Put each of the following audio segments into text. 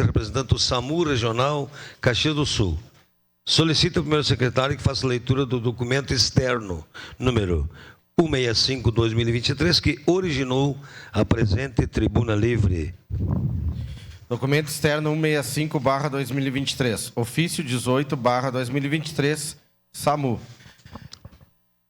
representante do SAMU Regional Caxias do Sul. Solicita ao primeiro secretário que faça leitura do documento externo, número 165/2023, que originou a presente tribuna livre. Documento externo 165/2023. Ofício 18/2023, SAMU.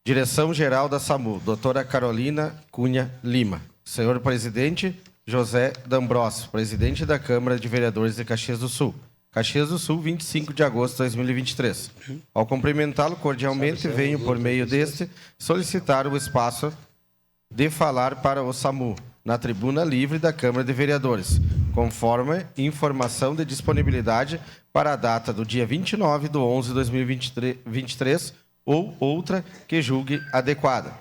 Direção-Geral da SAMU, doutora Carolina Cunha Lima. Senhor Presidente, José D'Ambrosio, Presidente da Câmara de Vereadores de Caxias do Sul. Caxias do Sul, 25 de agosto de 2023. Ao cumprimentá-lo cordialmente, venho, por meio deste, solicitar o espaço de falar para o SAMU, na tribuna livre da Câmara de Vereadores, conforme informação de disponibilidade para a data do dia 29/11/2023 ou outra que julgue adequada.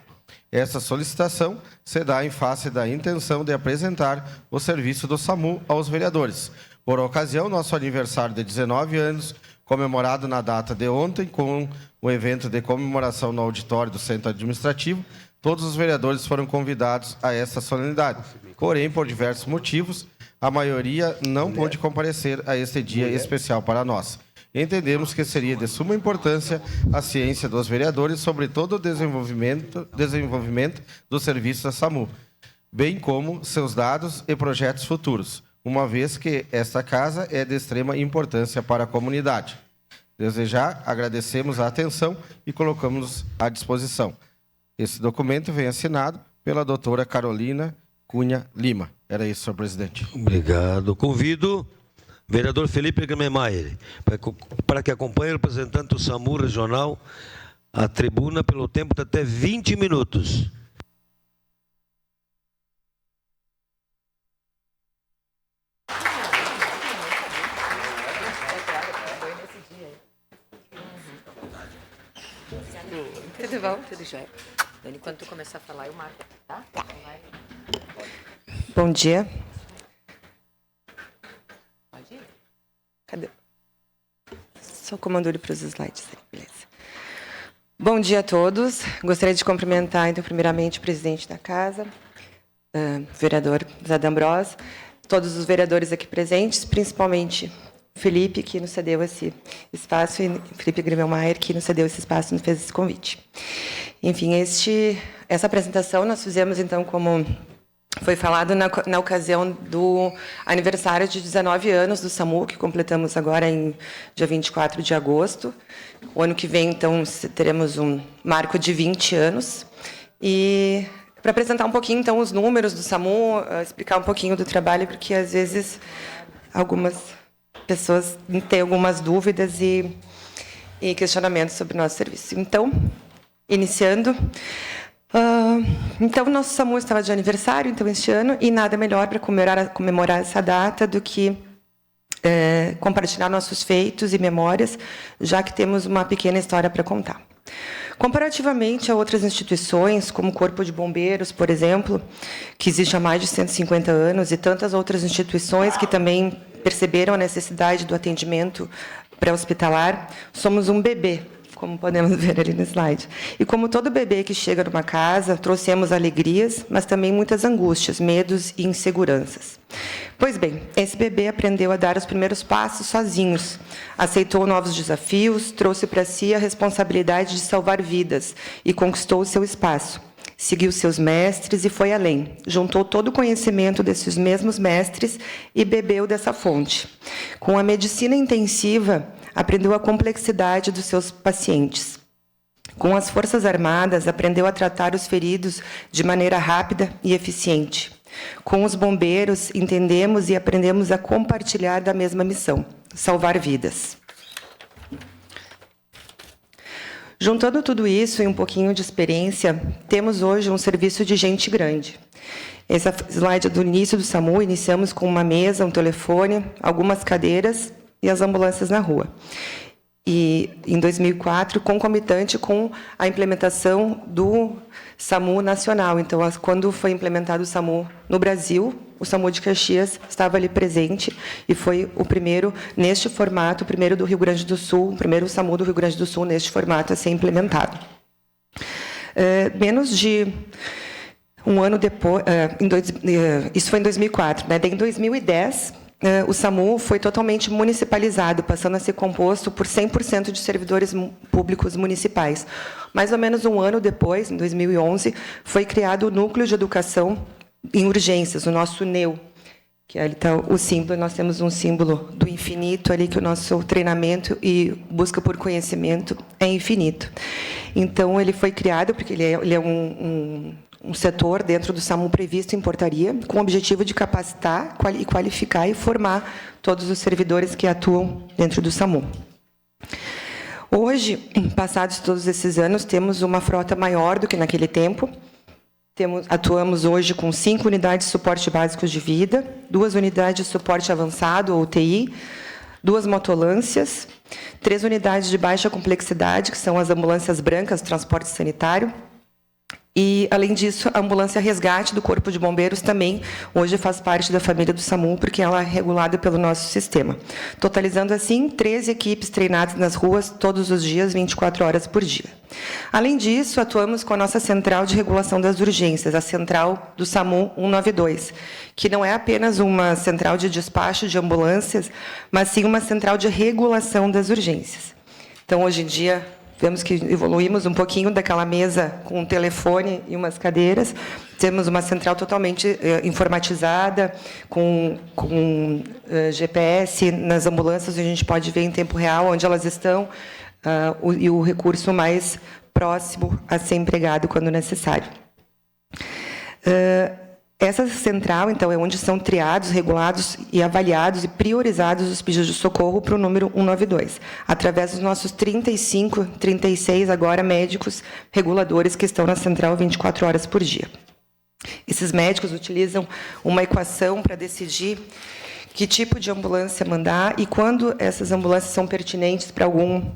Essa solicitação se dá em face da intenção de apresentar o serviço do SAMU aos vereadores. Por ocasião, nosso aniversário de 19 anos, comemorado na data de ontem, com o evento de comemoração no auditório do Centro Administrativo, todos os vereadores foram convidados a essa solenidade. Porém, por diversos motivos, a maioria não pôde comparecer a este dia especial para nós. Entendemos que seria de suma importância a ciência dos vereadores sobre todo o desenvolvimento do serviço da SAMU, bem como seus dados e projetos futuros, uma vez que esta casa é de extrema importância para a comunidade. Desde já, agradecemos a atenção e colocamos à disposição. Esse documento vem assinado pela doutora Carolina Cunha Lima. Era isso, senhor presidente. Obrigado. Convido o vereador Felipe Grammeyer para que acompanhe o representante do SAMU Regional à tribuna pelo tempo de até 20 minutos. Tudo bom? Tudo jóia. Dani, quando tu começar a falar, eu marco, tá? Bom dia. Pode ir? Cadê? Só o comando para os slides. Beleza. Bom dia a todos. Gostaria de cumprimentar, então, primeiramente, o presidente da casa, vereador José D'Ambrosio, todos os vereadores aqui presentes, principalmente Felipe, que nos cedeu esse espaço, e Felipe Grammeyer, que nos cedeu esse espaço e nos fez esse convite. Enfim, essa apresentação nós fizemos, então, como foi falado na ocasião do aniversário de 19 anos do SAMU, que completamos agora em dia 24 de agosto. O ano que vem, então, teremos um marco de 20 anos. E para apresentar um pouquinho, então, os números do SAMU, explicar um pouquinho do trabalho, porque, às vezes, algumas pessoas têm algumas dúvidas e questionamentos sobre o nosso serviço. Então, iniciando. Então, o nosso SAMU estava de aniversário, então, este ano, e nada melhor para comemorar essa data do que compartilhar nossos feitos e memórias, já que temos uma pequena história para contar. Comparativamente a outras instituições, como o Corpo de Bombeiros, por exemplo, que existe há mais de 150 anos, e tantas outras instituições que também perceberam a necessidade do atendimento pré-hospitalar, somos um bebê, como podemos ver ali no slide. E como todo bebê que chega numa casa, trouxemos alegrias, mas também muitas angústias, medos e inseguranças. Pois bem, esse bebê aprendeu a dar os primeiros passos sozinhos, aceitou novos desafios, trouxe para si a responsabilidade de salvar vidas e conquistou o seu espaço. Seguiu seus mestres e foi além. Juntou todo o conhecimento desses mesmos mestres e bebeu dessa fonte. Com a medicina intensiva, aprendeu a complexidade dos seus pacientes. Com as Forças Armadas, aprendeu a tratar os feridos de maneira rápida e eficiente. Com os bombeiros, entendemos e aprendemos a compartilhar da mesma missão, salvar vidas. Juntando tudo isso e um pouquinho de experiência, temos hoje um serviço de gente grande. Esse slide é do início do SAMU, iniciamos com uma mesa, um telefone, algumas cadeiras e as ambulâncias na rua. E, em 2004, concomitante com a implementação do SAMU nacional. Então, quando foi implementado o SAMU no Brasil, o SAMU de Caxias estava ali presente e foi o primeiro, neste formato, o primeiro do Rio Grande do Sul, o primeiro SAMU do Rio Grande do Sul, neste formato, a ser implementado. Menos de um ano depois, isso foi em 2004, né? Daí, em 2010, o SAMU foi totalmente municipalizado, passando a ser composto por 100% de servidores públicos municipais. Mais ou menos um ano depois, em 2011, foi criado o Núcleo de Educação em Urgências, o nosso NEU, que ali está o símbolo. Nós temos um símbolo do infinito ali, que o nosso treinamento e busca por conhecimento é infinito. Então, ele foi criado porque ele é um setor dentro do SAMU previsto em portaria, com o objetivo de capacitar, qualificar e formar todos os servidores que atuam dentro do SAMU. Hoje, passados todos esses anos, temos uma frota maior do que naquele tempo. Atuamos hoje com 5 unidades de suporte básico de vida, 2 unidades de suporte avançado, ou UTI, 2 motolâncias, 3 unidades de baixa complexidade, que são as ambulâncias brancas, transporte sanitário. E, além disso, a ambulância resgate do Corpo de Bombeiros também hoje faz parte da família do SAMU, porque ela é regulada pelo nosso sistema. Totalizando, assim, 13 equipes treinadas nas ruas todos os dias, 24 horas por dia. Além disso, atuamos com a nossa Central de Regulação das Urgências, a Central do SAMU 192, que não é apenas uma central de despacho de ambulâncias, mas sim uma central de regulação das urgências. Então, hoje em dia, vemos que evoluímos um pouquinho daquela mesa com um telefone e umas cadeiras. Temos uma central totalmente informatizada, com GPS nas ambulâncias, a gente pode ver em tempo real onde elas estão, e o recurso mais próximo a ser empregado quando necessário. Essa central, então, é onde são triados, regulados e avaliados e priorizados os pedidos de socorro para o número 192, através dos nossos 35, 36, agora, médicos reguladores que estão na central 24 horas por dia. Esses médicos utilizam uma equação para decidir que tipo de ambulância mandar e quando essas ambulâncias são pertinentes para algum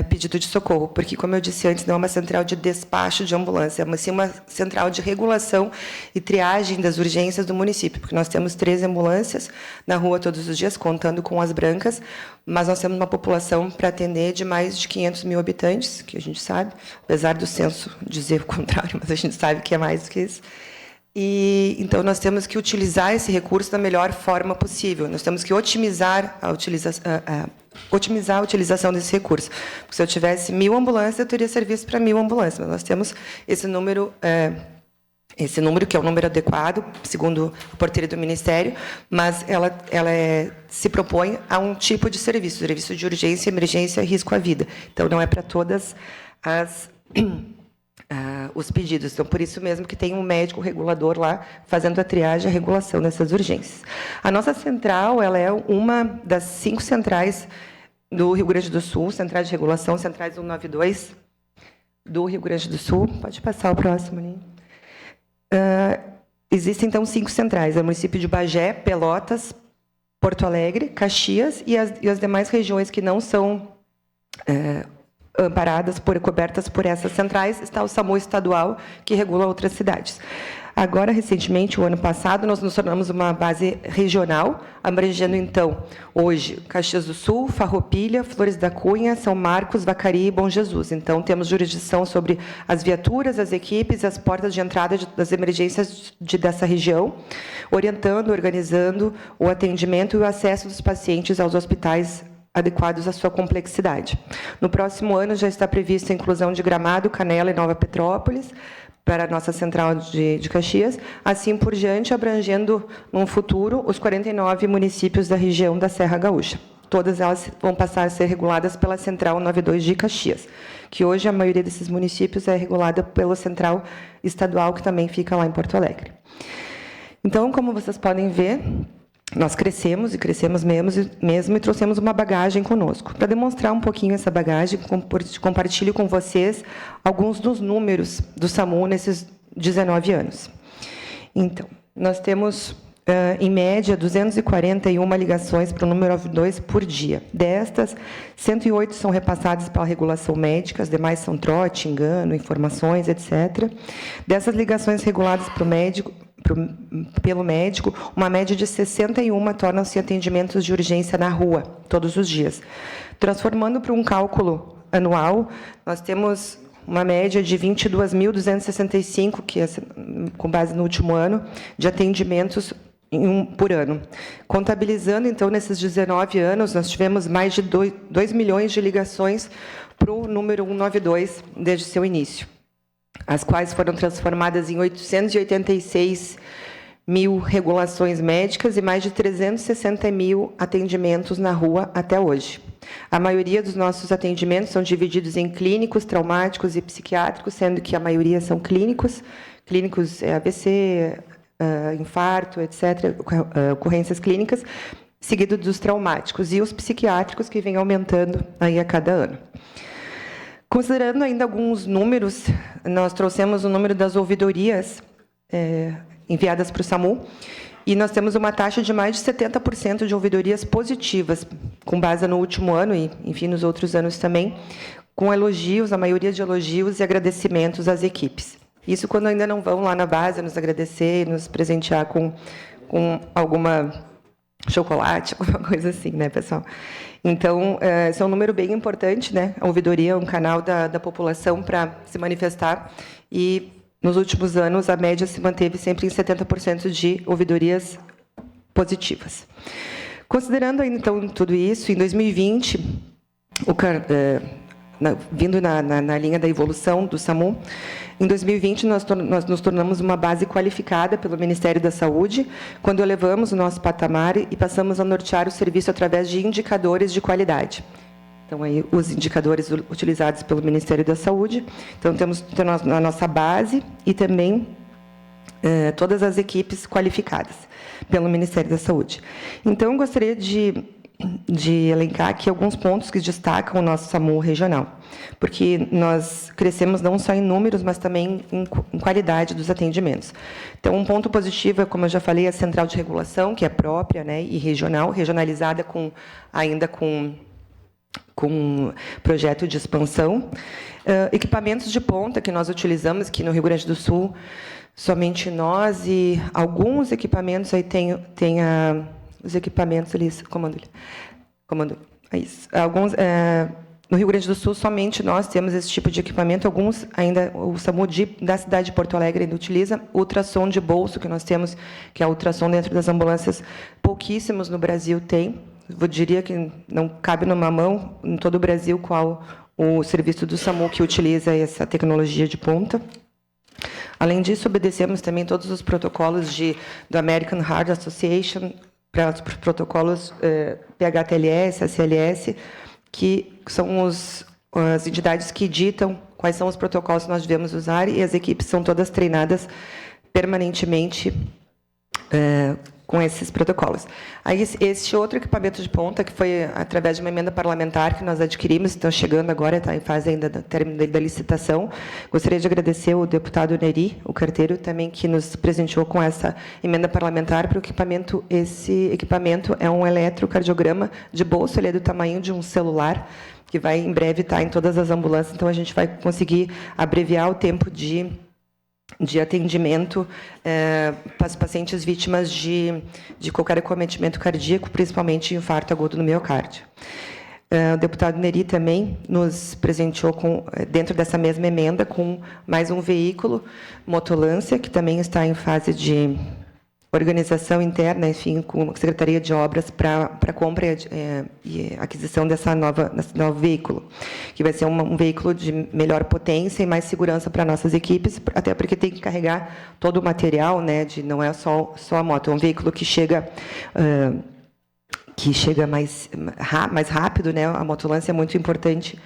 pedido de socorro, porque, como eu disse antes, não é uma central de despacho de ambulância, mas sim uma central de regulação e triagem das urgências do município, porque nós temos 13 ambulâncias na rua todos os dias, contando com as brancas, mas nós temos uma população para atender de mais de 500 mil habitantes, que a gente sabe, apesar do censo dizer o contrário, mas a gente sabe que é mais do que isso. E, então, nós temos que utilizar esse recurso da melhor forma possível. Nós temos que otimizar a utilização desse recurso. Porque se eu tivesse 1000 ambulâncias, eu teria serviço para 1000 ambulâncias. Mas nós temos esse número que é o número adequado, segundo a portaria do Ministério, mas ela se propõe a um tipo de serviço de urgência, emergência e risco à vida. Então, não é para todas os pedidos. Então, por isso mesmo que tem um médico regulador lá fazendo a triagem e a regulação dessas urgências. A nossa central, ela é uma das 5 centrais do Rio Grande do Sul, centrais de regulação, centrais 192 do Rio Grande do Sul. Pode passar o próximo ali. Existem, então, 5 centrais. É o município de Bagé, Pelotas, Porto Alegre, Caxias e as demais regiões que não são amparadas, cobertas por essas centrais, está o SAMU estadual, que regula outras cidades. Agora, recentemente, o ano passado, nós nos tornamos uma base regional, abrangendo, então, hoje, Caxias do Sul, Farroupilha, Flores da Cunha, São Marcos, Vacaria e Bom Jesus. Então, temos jurisdição sobre as viaturas, as equipes, as portas de entrada das emergências dessa região, orientando, organizando o atendimento e o acesso dos pacientes aos hospitais adequados à sua complexidade. No próximo ano, já está prevista a inclusão de Gramado, Canela e Nova Petrópolis para a nossa central de Caxias, assim por diante, abrangendo, no futuro, os 49 municípios da região da Serra Gaúcha. Todas elas vão passar a ser reguladas pela Central 92 de Caxias, que hoje a maioria desses municípios é regulada pela Central Estadual, que também fica lá em Porto Alegre. Então, como vocês podem ver, nós crescemos mesmo e trouxemos uma bagagem conosco. Para demonstrar um pouquinho essa bagagem, compartilho com vocês alguns dos números do SAMU nesses 19 anos. Então, nós temos, em média, 241 ligações para o número 2 por dia. Destas, 108 são repassadas pela regulação médica, as demais são trote, engano, informações, etc. Dessas ligações reguladas pelo médico, uma média de 61 tornam-se atendimentos de urgência na rua, todos os dias. Transformando para um cálculo anual, nós temos uma média de 22.265, que é com base no último ano, de atendimentos por ano. Contabilizando, então, nesses 19 anos, nós tivemos mais de 2 milhões de ligações para o número 192 desde seu início, as quais foram transformadas em 886 mil regulações médicas e mais de 360 mil atendimentos na rua até hoje. A maioria dos nossos atendimentos são divididos em clínicos, traumáticos e psiquiátricos, sendo que a maioria são clínicos. Clínicos é AVC, infarto, etc., ocorrências clínicas, seguido dos traumáticos, e os psiquiátricos, que vêm aumentando aí a cada ano. Considerando ainda alguns números, nós trouxemos o número das ouvidorias enviadas para o SAMU, e nós temos uma taxa de mais de 70% de ouvidorias positivas, com base no último ano e, enfim, nos outros anos também, com elogios, a maioria de elogios e agradecimentos às equipes. Isso quando ainda não vão lá na base nos agradecer, nos presentear com alguma chocolate, alguma coisa assim, né, pessoal? Então, esse é um número bem importante, né? A ouvidoria é um canal da população para se manifestar, e nos últimos anos, a média se manteve sempre em 70% de ouvidorias positivas. Considerando, então, tudo isso, em 2020, vindo na linha da evolução do SAMU, em 2020, nós nos tornamos uma base qualificada pelo Ministério da Saúde, quando elevamos o nosso patamar e passamos a nortear o serviço através de indicadores de qualidade. Então, aí, os indicadores utilizados pelo Ministério da Saúde. Então, temos a nossa base e também todas as equipes qualificadas pelo Ministério da Saúde. Então, gostaria de elencar aqui alguns pontos que destacam o nosso SAMU regional, porque nós crescemos não só em números, mas também em qualidade dos atendimentos. Então, um ponto positivo é, como eu já falei, a central de regulação, que é própria, né, e regionalizada ainda com projeto de expansão. Equipamentos de ponta que nós utilizamos, que no Rio Grande do Sul, somente nós, e alguns equipamentos, aí tem os equipamentos ali, comando, é isso. Alguns, no Rio Grande do Sul, somente nós temos esse tipo de equipamento, alguns ainda, o SAMU da cidade de Porto Alegre ainda utiliza. O ultrassom de bolso que nós temos, que é o ultrassom dentro das ambulâncias, pouquíssimos no Brasil tem. Eu diria que não cabe numa mão, em todo o Brasil, qual o serviço do SAMU que utiliza essa tecnologia de ponta. Além disso, obedecemos também todos os protocolos do American Heart Association, para os protocolos PHTLS, ACLS, que são as entidades que ditam quais são os protocolos que nós devemos usar, e as equipes são todas treinadas permanentemente com esses protocolos. Aí, este outro equipamento de ponta, que foi através de uma emenda parlamentar que nós adquirimos, está chegando agora, está em fase ainda do término da licitação. Gostaria de agradecer ao deputado Neri, o carteiro, também, que nos presenteou com essa emenda parlamentar para o equipamento. Esse equipamento é um eletrocardiograma de bolso, ele é do tamanho de um celular, que vai, em breve, estar em todas as ambulâncias, então a gente vai conseguir abreviar o tempo de atendimento para os pacientes vítimas de qualquer acometimento cardíaco, principalmente infarto agudo no miocárdio. O deputado Neri também nos presenteou, dentro dessa mesma emenda, com mais um veículo, motolância, que também está em fase de organização interna, enfim, com a Secretaria de Obras para compra e aquisição desse novo veículo, que vai ser um veículo de melhor potência e mais segurança para nossas equipes, até porque tem que carregar todo o material, né, não é só a moto, é um veículo que chega mais rápido, né? A motolância é muito importante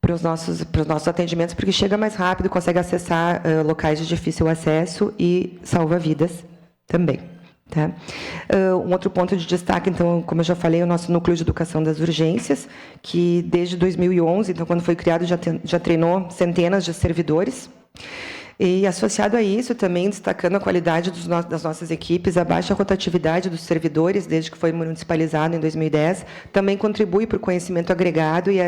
para os nossos atendimentos, porque chega mais rápido, consegue acessar locais de difícil acesso e salva vidas também. Tá? Um outro ponto de destaque, então, como eu já falei, é o nosso Núcleo de Educação das Urgências, que desde 2011, então, quando foi criado, já treinou centenas de servidores. E, associado a isso, também destacando a qualidade das nossas equipes, a baixa rotatividade dos servidores, desde que foi municipalizado em 2010, também contribui para o conhecimento agregado e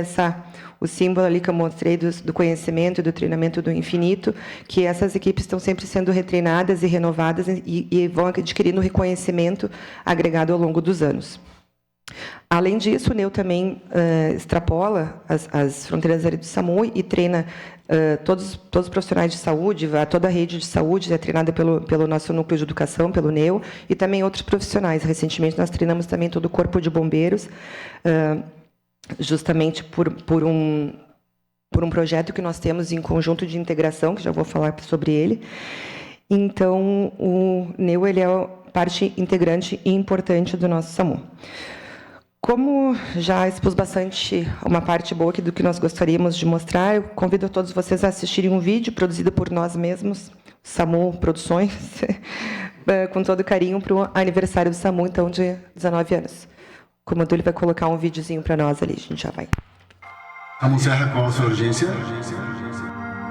o símbolo ali que eu mostrei do conhecimento e do treinamento do infinito, que essas equipes estão sempre sendo retreinadas e renovadas e vão adquirindo reconhecimento agregado ao longo dos anos. Além disso, o NEU também extrapola as fronteiras do SAMU e treina todos os profissionais de saúde, toda a rede de saúde é treinada pelo nosso núcleo de educação, pelo NEU, e também outros profissionais. Recentemente, nós treinamos também todo o corpo de bombeiros, justamente por um projeto que nós temos em conjunto de integração, que já vou falar sobre ele. Então, o NEU ele é parte integrante e importante do nosso SAMU. Como já expus bastante uma parte boa aqui do que nós gostaríamos de mostrar, eu convido a todos vocês a assistirem um vídeo produzido por nós mesmos, SAMU Produções, com todo carinho, para o aniversário do SAMU, então, de 19 anos. O comandante vai colocar um videozinho para nós ali, a gente já vai. SAMU Serra, qual a sua urgência?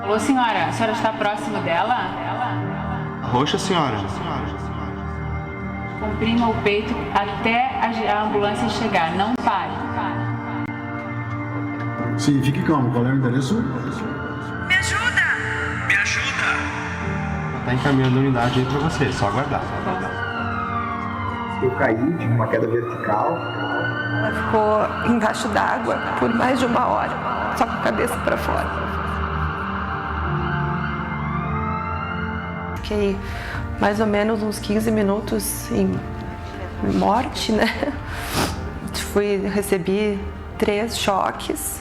Alô, senhora, a senhora está próximo dela? Roxa, senhora. Comprima o peito até a ambulância chegar, não pare. Sim, fique calmo. Qual é o endereço? Me ajuda! Me ajuda! Está encaminhando a unidade aí para você, é só aguardar. Eu caí de uma queda vertical. Ela ficou embaixo d'água por mais de 1 hora, só com a cabeça para fora. Fiquei mais ou menos uns 15 minutos em morte, né? Recebi 3 choques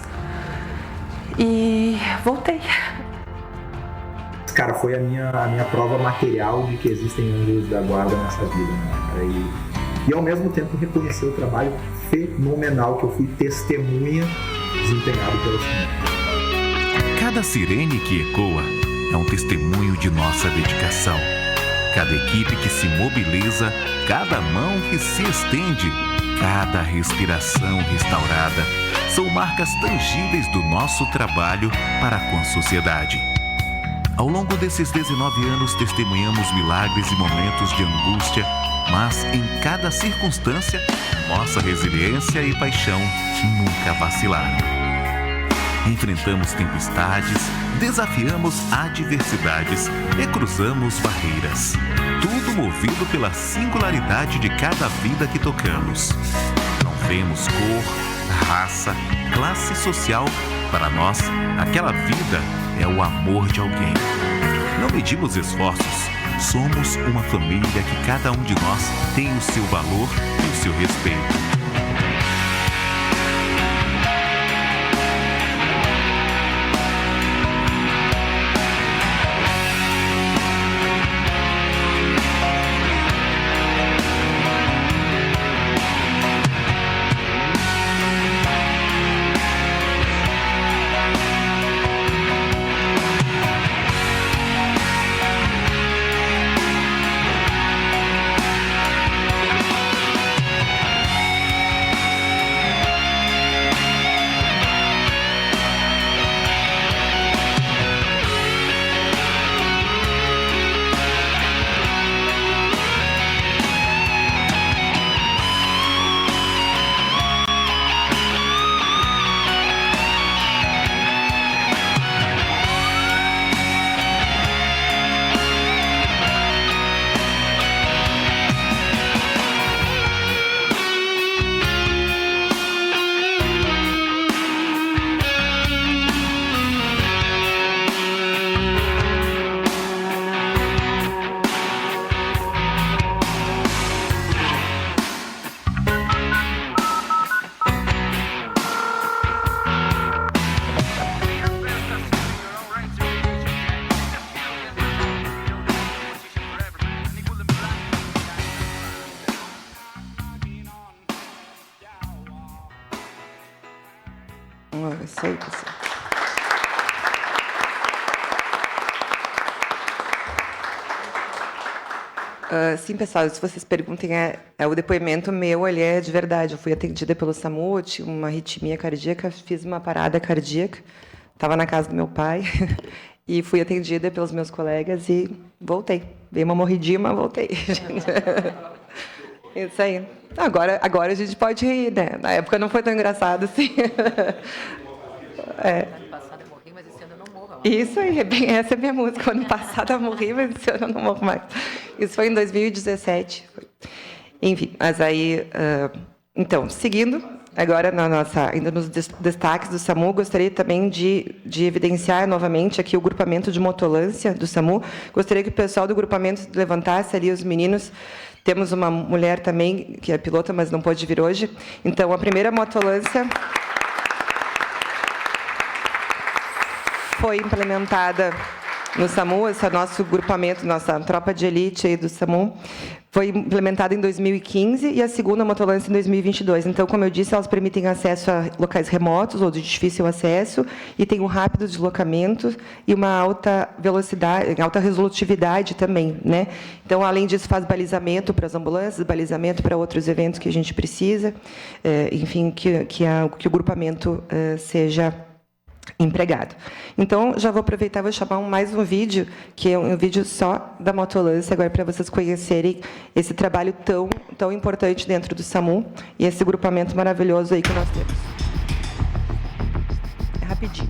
e voltei. Cara, foi a minha prova material de que existem anjos da guarda nessa vida, né, cara? E ao mesmo tempo reconhecer o trabalho fenomenal que eu fui testemunha desempenhado pelo SAMU. Cada sirene que ecoa é um testemunho de nossa dedicação. Cada equipe que se mobiliza, cada mão que se estende, cada respiração restaurada, são marcas tangíveis do nosso trabalho para com a sociedade. Ao longo desses 19 anos, testemunhamos milagres e momentos de angústia, mas em cada circunstância, nossa resiliência e paixão nunca vacilaram. Enfrentamos tempestades, desafiamos adversidades e cruzamos barreiras. Tudo movido pela singularidade de cada vida que tocamos. Não vemos cor, raça, classe social. Para nós, aquela vida é o amor de alguém. Não medimos esforços. Somos uma família que cada um de nós tem o seu valor e o seu respeito. Isso aí, pessoal. Sim, pessoal, se vocês perguntem, o depoimento meu, ele é de verdade. Eu fui atendida pelo SAMU, tinha uma arritmia cardíaca, fiz uma parada cardíaca, estava na casa do meu pai, e fui atendida pelos meus colegas e voltei. Dei uma morridinha, mas voltei. Isso aí. Agora a gente pode rir, né? Na época não foi tão engraçado assim. Ano passado eu morri, mas esse ano eu não morro. Isso aí, essa é a minha música. Ano passado eu morri, mas esse ano eu não morro mais. Isso foi em 2017. Enfim, mas aí, Então, seguindo, agora ainda nos destaques do SAMU, gostaria também de evidenciar novamente aqui o grupamento de motolância do SAMU. Gostaria que o pessoal do grupamento levantasse ali os meninos. Temos uma mulher também, que é pilota, mas não pôde vir hoje. Então, a primeira motolância foi implementada no SAMU, esse nosso grupamento, nossa tropa de elite aí do SAMU, foi implementada em 2015 e a segunda motolância em 2022. Então, como eu disse, elas permitem acesso a locais remotos ou de difícil acesso e tem um rápido deslocamento e uma alta velocidade, alta resolutividade também, né? Então, além disso, faz balizamento para as ambulâncias, balizamento para outros eventos que a gente precisa, enfim, que o grupamento seja empregado. Então, já vou aproveitar e vou chamar mais um vídeo, que é um vídeo só da motolância, agora para vocês conhecerem esse trabalho tão importante dentro do SAMU e esse grupamento maravilhoso aí que nós temos. É rapidinho.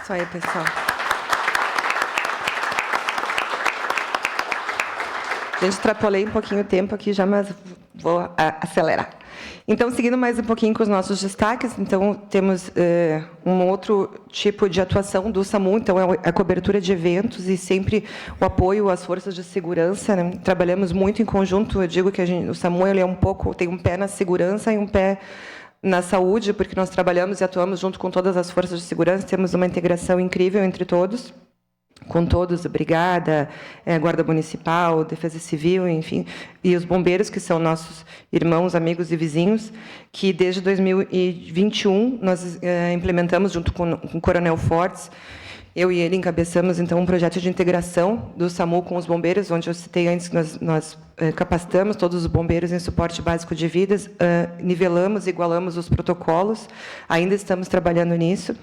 Isso aí, pessoal. Gente, extrapolei um pouquinho o tempo aqui já, mas vou acelerar. Então, seguindo mais um pouquinho com os nossos destaques, então, temos um outro tipo de atuação do SAMU, então, é a cobertura de eventos e sempre o apoio às forças de segurança, né? Trabalhamos muito em conjunto, eu digo que o SAMU ele tem um pé na segurança e um pé na saúde, porque nós trabalhamos e atuamos junto com todas as forças de segurança, temos uma integração incrível entre todos, com todos, a Brigada, a Guarda Municipal, Defesa Civil, enfim, e os bombeiros, que são nossos irmãos, amigos e vizinhos, que desde 2021 nós implementamos, junto com o Coronel Fortes, eu e ele encabeçamos, então, um projeto de integração do SAMU com os bombeiros, onde eu citei antes que nós capacitamos todos os bombeiros em suporte básico de vidas, nivelamos, igualamos os protocolos, ainda estamos trabalhando nisso,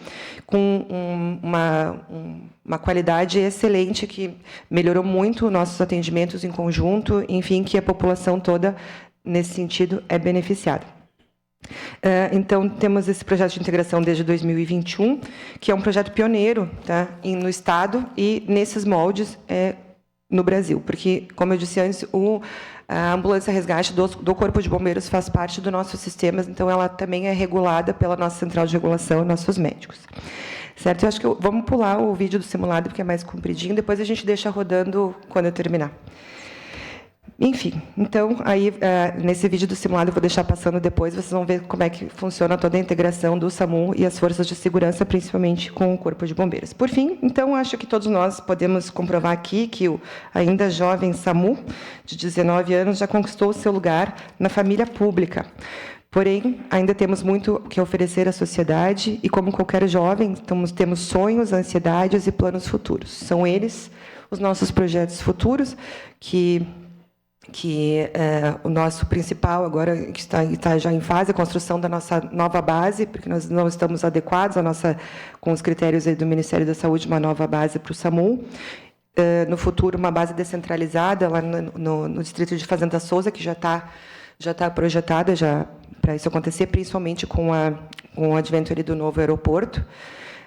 com uma qualidade excelente, que melhorou muito nossos atendimentos em conjunto, enfim, que a população toda, nesse sentido, é beneficiada. Então, temos esse projeto de integração desde 2021, que é um projeto pioneiro, tá, no Estado e nesses moldes no Brasil, porque, como eu disse antes, a ambulância resgate do Corpo de Bombeiros faz parte do nosso sistema, então ela também é regulada pela nossa central de regulação e nossos médicos. Certo? Eu acho que vamos pular o vídeo do simulado, porque é mais compridinho, depois a gente deixa rodando quando eu terminar. Enfim, então, aí, nesse vídeo do simulado, eu vou deixar passando depois, vocês vão ver como é que funciona toda a integração do SAMU e as forças de segurança, principalmente com o Corpo de Bombeiros. Por fim, então, acho que todos nós podemos comprovar aqui que o ainda jovem SAMU, de 19 anos, já conquistou o seu lugar na família pública. Porém, ainda temos muito que oferecer à sociedade e, como qualquer jovem, temos sonhos, ansiedades e planos futuros. São eles os nossos projetos futuros, que o nosso principal agora que está já em fase, a construção da nossa nova base, porque nós não estamos adequados com os critérios aí do Ministério da Saúde, uma nova base para o SAMU. No futuro, uma base descentralizada lá no distrito de Fazenda Souza, que já está projetada para isso acontecer, principalmente com o advento ali do novo aeroporto.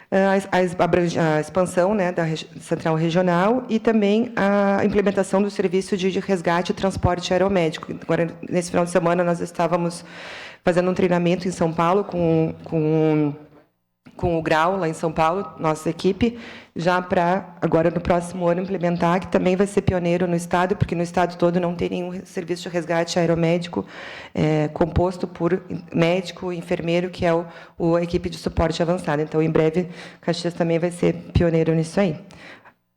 A expansão, né, da central regional e também a implementação do serviço de resgate e transporte aeromédico. Agora, nesse final de semana, nós estávamos fazendo um treinamento em São Paulo com o Grau, lá em São Paulo, nossa equipe, já para, agora, no próximo ano, implementar, que também vai ser pioneiro no Estado, porque no Estado todo não tem nenhum serviço de resgate aeromédico composto por médico, enfermeiro, que é a equipe de suporte avançado. Então, em breve, Caxias também vai ser pioneiro nisso aí.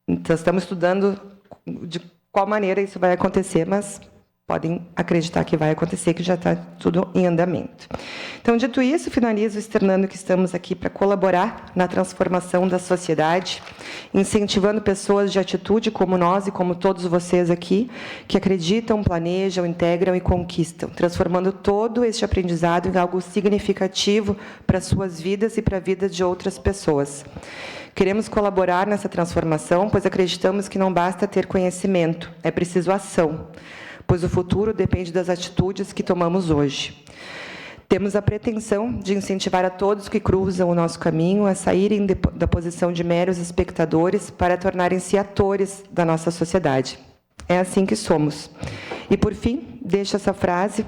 Então, estamos estudando de qual maneira isso vai acontecer, mas podem acreditar que vai acontecer, que já está tudo em andamento. Então, dito isso, finalizo externando que estamos aqui para colaborar na transformação da sociedade, incentivando pessoas de atitude como nós e como todos vocês aqui, que acreditam, planejam, integram e conquistam, transformando todo este aprendizado em algo significativo para suas vidas e para a vida de outras pessoas. Queremos colaborar nessa transformação, pois acreditamos que não basta ter conhecimento, é preciso ação, pois o futuro depende das atitudes que tomamos hoje. Temos a pretensão de incentivar a todos que cruzam o nosso caminho a saírem da posição de meros espectadores para tornarem-se atores da nossa sociedade. É assim que somos. E, por fim, deixo essa frase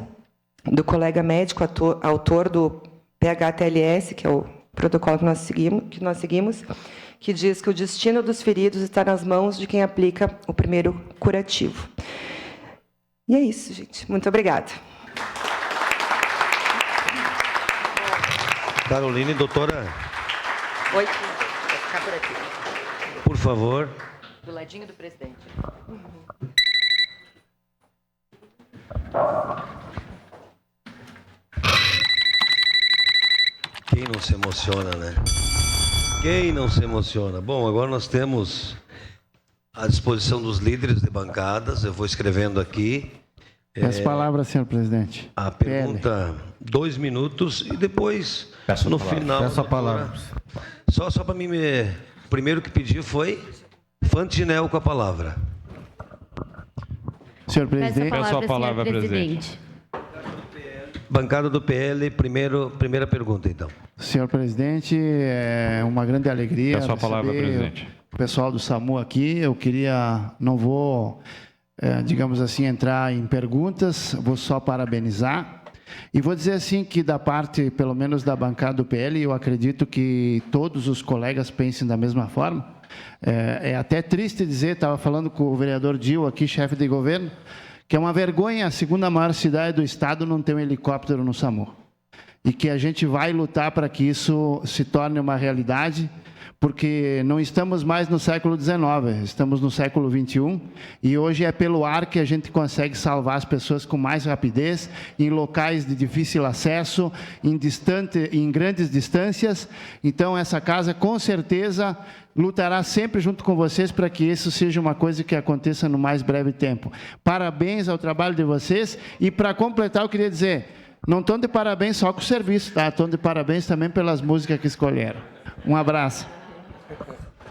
do colega médico, autor do PHTLS, que é o protocolo que nós seguimos, que diz que o destino dos feridos está nas mãos de quem aplica o primeiro curativo. E é isso, gente. Muito obrigada. Caroline, doutora. Oi, vou ficar por aqui. Por favor. Do ladinho do presidente. Quem não se emociona, né? Quem não se emociona? Bom, agora nós temos à disposição dos líderes de bancadas. Eu vou escrevendo aqui. Peço palavra, senhor presidente. A pergunta, 2 minutos, e depois, no final... Peço a palavra. Só para mim, o primeiro que pediu foi Fantinel com a palavra. Senhor presidente... Peço a palavra, presidente. Bancada do PL, primeira pergunta, então. Senhor presidente, é uma grande alegria... Peço a palavra, presidente. O pessoal do SAMU aqui, não vou... digamos assim, entrar em perguntas, vou só parabenizar. E vou dizer assim que da parte, pelo menos da bancada do PL, eu acredito que todos os colegas pensem da mesma forma. É até triste dizer, estava falando com o vereador Dil aqui, chefe de governo, que é uma vergonha a segunda maior cidade do estado não ter um helicóptero no SAMU. E que a gente vai lutar para que isso se torne uma realidade, porque não estamos mais no século XIX, estamos no século XXI, e hoje é pelo ar que a gente consegue salvar as pessoas com mais rapidez, em locais de difícil acesso, em grandes distâncias. Então, essa casa, com certeza, lutará sempre junto com vocês para que isso seja uma coisa que aconteça no mais breve tempo. Parabéns ao trabalho de vocês, e para completar, eu queria dizer, não estão de parabéns só com o serviço, tá? Estão de parabéns também pelas músicas que escolheram. Um abraço.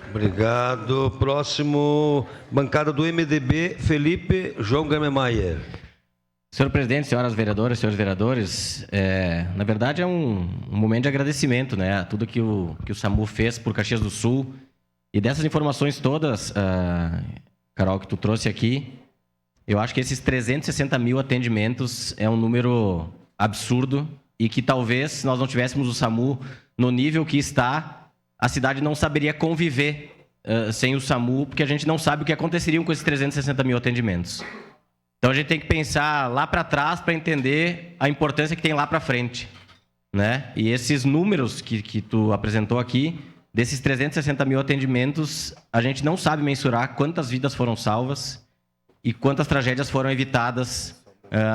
Obrigado. Próximo, bancada do MDB, Felipe João Gamemeyer. Senhor presidente, senhoras vereadoras, senhores vereadores, na verdade é um momento de agradecimento, né, a tudo que o SAMU fez por Caxias do Sul. E dessas informações todas, Carol, que tu trouxe aqui, eu acho que esses 360 mil atendimentos é um número absurdo e que talvez, se nós não tivéssemos o SAMU no nível que está, a cidade não saberia conviver sem o SAMU, porque a gente não sabe o que aconteceria com esses 360 mil atendimentos. Então, a gente tem que pensar lá para trás para entender a importância que tem lá para frente, né? E esses números que tu apresentou aqui, desses 360 mil atendimentos, a gente não sabe mensurar quantas vidas foram salvas e quantas tragédias foram evitadas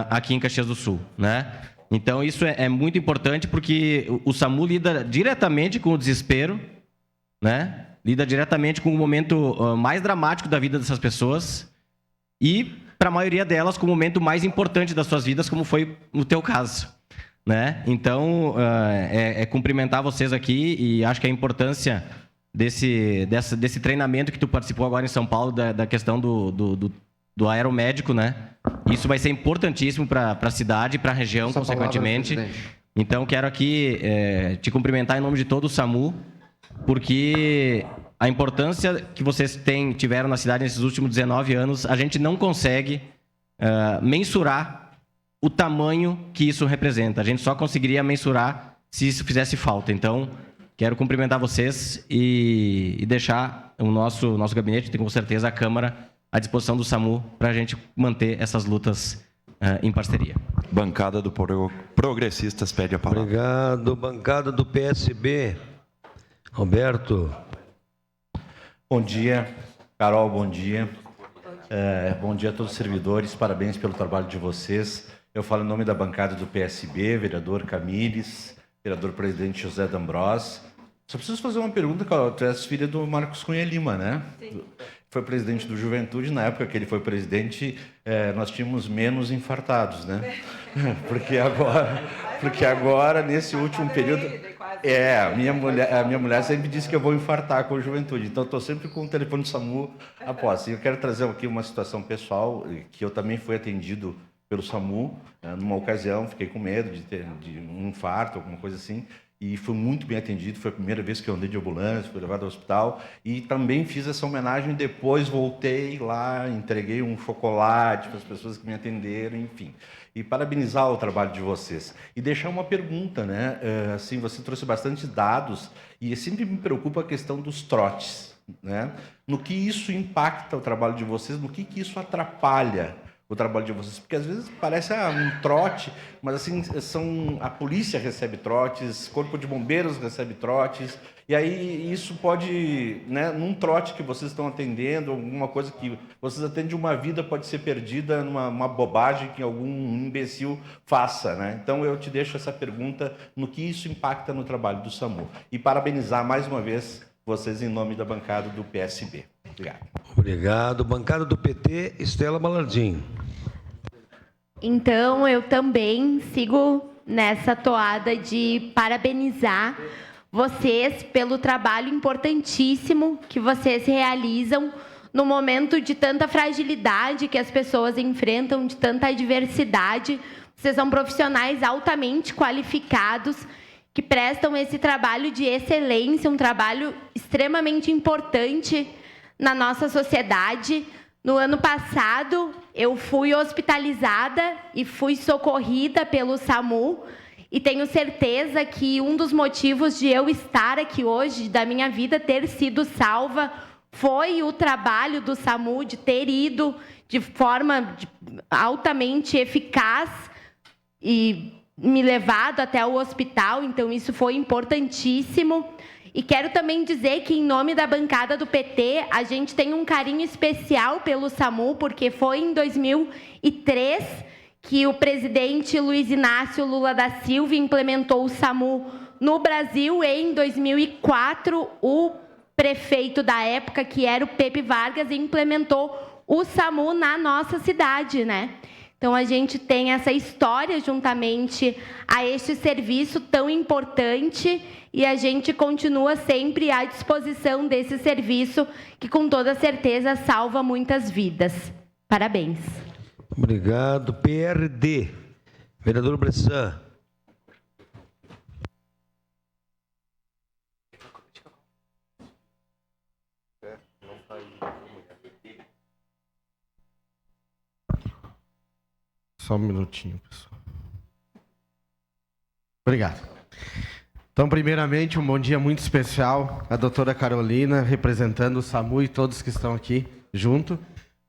aqui em Caxias do Sul, né? Então, isso é muito importante, porque o SAMU lida diretamente com o desespero, né, lida diretamente com o momento mais dramático da vida dessas pessoas e, para a maioria delas, com o momento mais importante das suas vidas, como foi no teu caso, né? Então, cumprimentar vocês aqui e acho que a importância desse treinamento que tu participou agora em São Paulo, da questão do aeromédico, né? Isso vai ser importantíssimo para a cidade e para a região, consequentemente. Então, quero aqui te cumprimentar em nome de todo o SAMU, porque a importância que vocês tiveram na cidade nesses últimos 19 anos, a gente não consegue mensurar o tamanho que isso representa. A gente só conseguiria mensurar se isso fizesse falta. Então, quero cumprimentar vocês e deixar o nosso gabinete, tem com certeza a Câmara, à disposição do SAMU para a gente manter essas lutas em parceria. Bancada do Progressistas pede a palavra. Obrigado. Bancada do PSB. Roberto. Bom dia, Carol, bom dia. Bom dia a todos os servidores, parabéns pelo trabalho de vocês. Eu falo em nome da bancada do PSB, vereador Camires, vereador presidente José D'Ambrós. Só preciso fazer uma pergunta, Carol, tu és filha do Marcos Cunha Lima, né? Sim. Foi presidente do Juventude, na época que ele foi presidente, nós tínhamos menos infartados, né? Porque agora, nesse último período... a minha mulher sempre disse que eu vou infartar com a Juventude, então estou sempre com o telefone do SAMU a posse. Eu quero trazer aqui uma situação pessoal, que eu também fui atendido pelo SAMU, numa ocasião, fiquei com medo de um infarto, alguma coisa assim, e fui muito bem atendido, foi a primeira vez que eu andei de ambulância, fui levado ao hospital, e também fiz essa homenagem, depois voltei lá, entreguei um chocolate para as pessoas que me atenderam, enfim. E parabenizar o trabalho de vocês. E deixar uma pergunta, né? Assim, você trouxe bastante dados, e sempre me preocupa a questão dos trotes, né? No que isso impacta o trabalho de vocês, no que isso atrapalha o trabalho de vocês, porque às vezes parece um trote, mas assim, a polícia recebe trotes, corpo de bombeiros recebe trotes, e aí isso pode, né, num trote que vocês estão atendendo, alguma coisa que vocês atendem, uma vida pode ser perdida numa bobagem que algum imbecil faça, né? Então eu te deixo essa pergunta, no que isso impacta no trabalho do SAMU. E parabenizar mais uma vez vocês em nome da bancada do PSB. Obrigado. Obrigado. Bancada do PT, Estela Malardim. Então, eu também sigo nessa toada de parabenizar vocês pelo trabalho importantíssimo que vocês realizam no momento de tanta fragilidade que as pessoas enfrentam, de tanta adversidade. Vocês são profissionais altamente qualificados que prestam esse trabalho de excelência, um trabalho extremamente importante na nossa sociedade. No ano passado, eu fui hospitalizada e fui socorrida pelo SAMU, e tenho certeza que um dos motivos de eu estar aqui hoje, da minha vida ter sido salva, foi o trabalho do SAMU, de ter ido de forma altamente eficaz e me levado até o hospital. Então, isso foi importantíssimo. E quero também dizer que, em nome da bancada do PT, a gente tem um carinho especial pelo SAMU, porque foi em 2003 que o presidente Luiz Inácio Lula da Silva implementou o SAMU no Brasil, e em 2004 o prefeito da época, que era o Pepe Vargas, implementou o SAMU na nossa cidade, né? Então, a gente tem essa história juntamente a este serviço tão importante, e a gente continua sempre à disposição desse serviço que, com toda certeza, salva muitas vidas. Parabéns. Obrigado. PRD, vereador Bressan. Só um minutinho, pessoal. Obrigado. Então, primeiramente, um bom dia muito especial à doutora Carolina, representando o SAMU e todos que estão aqui junto.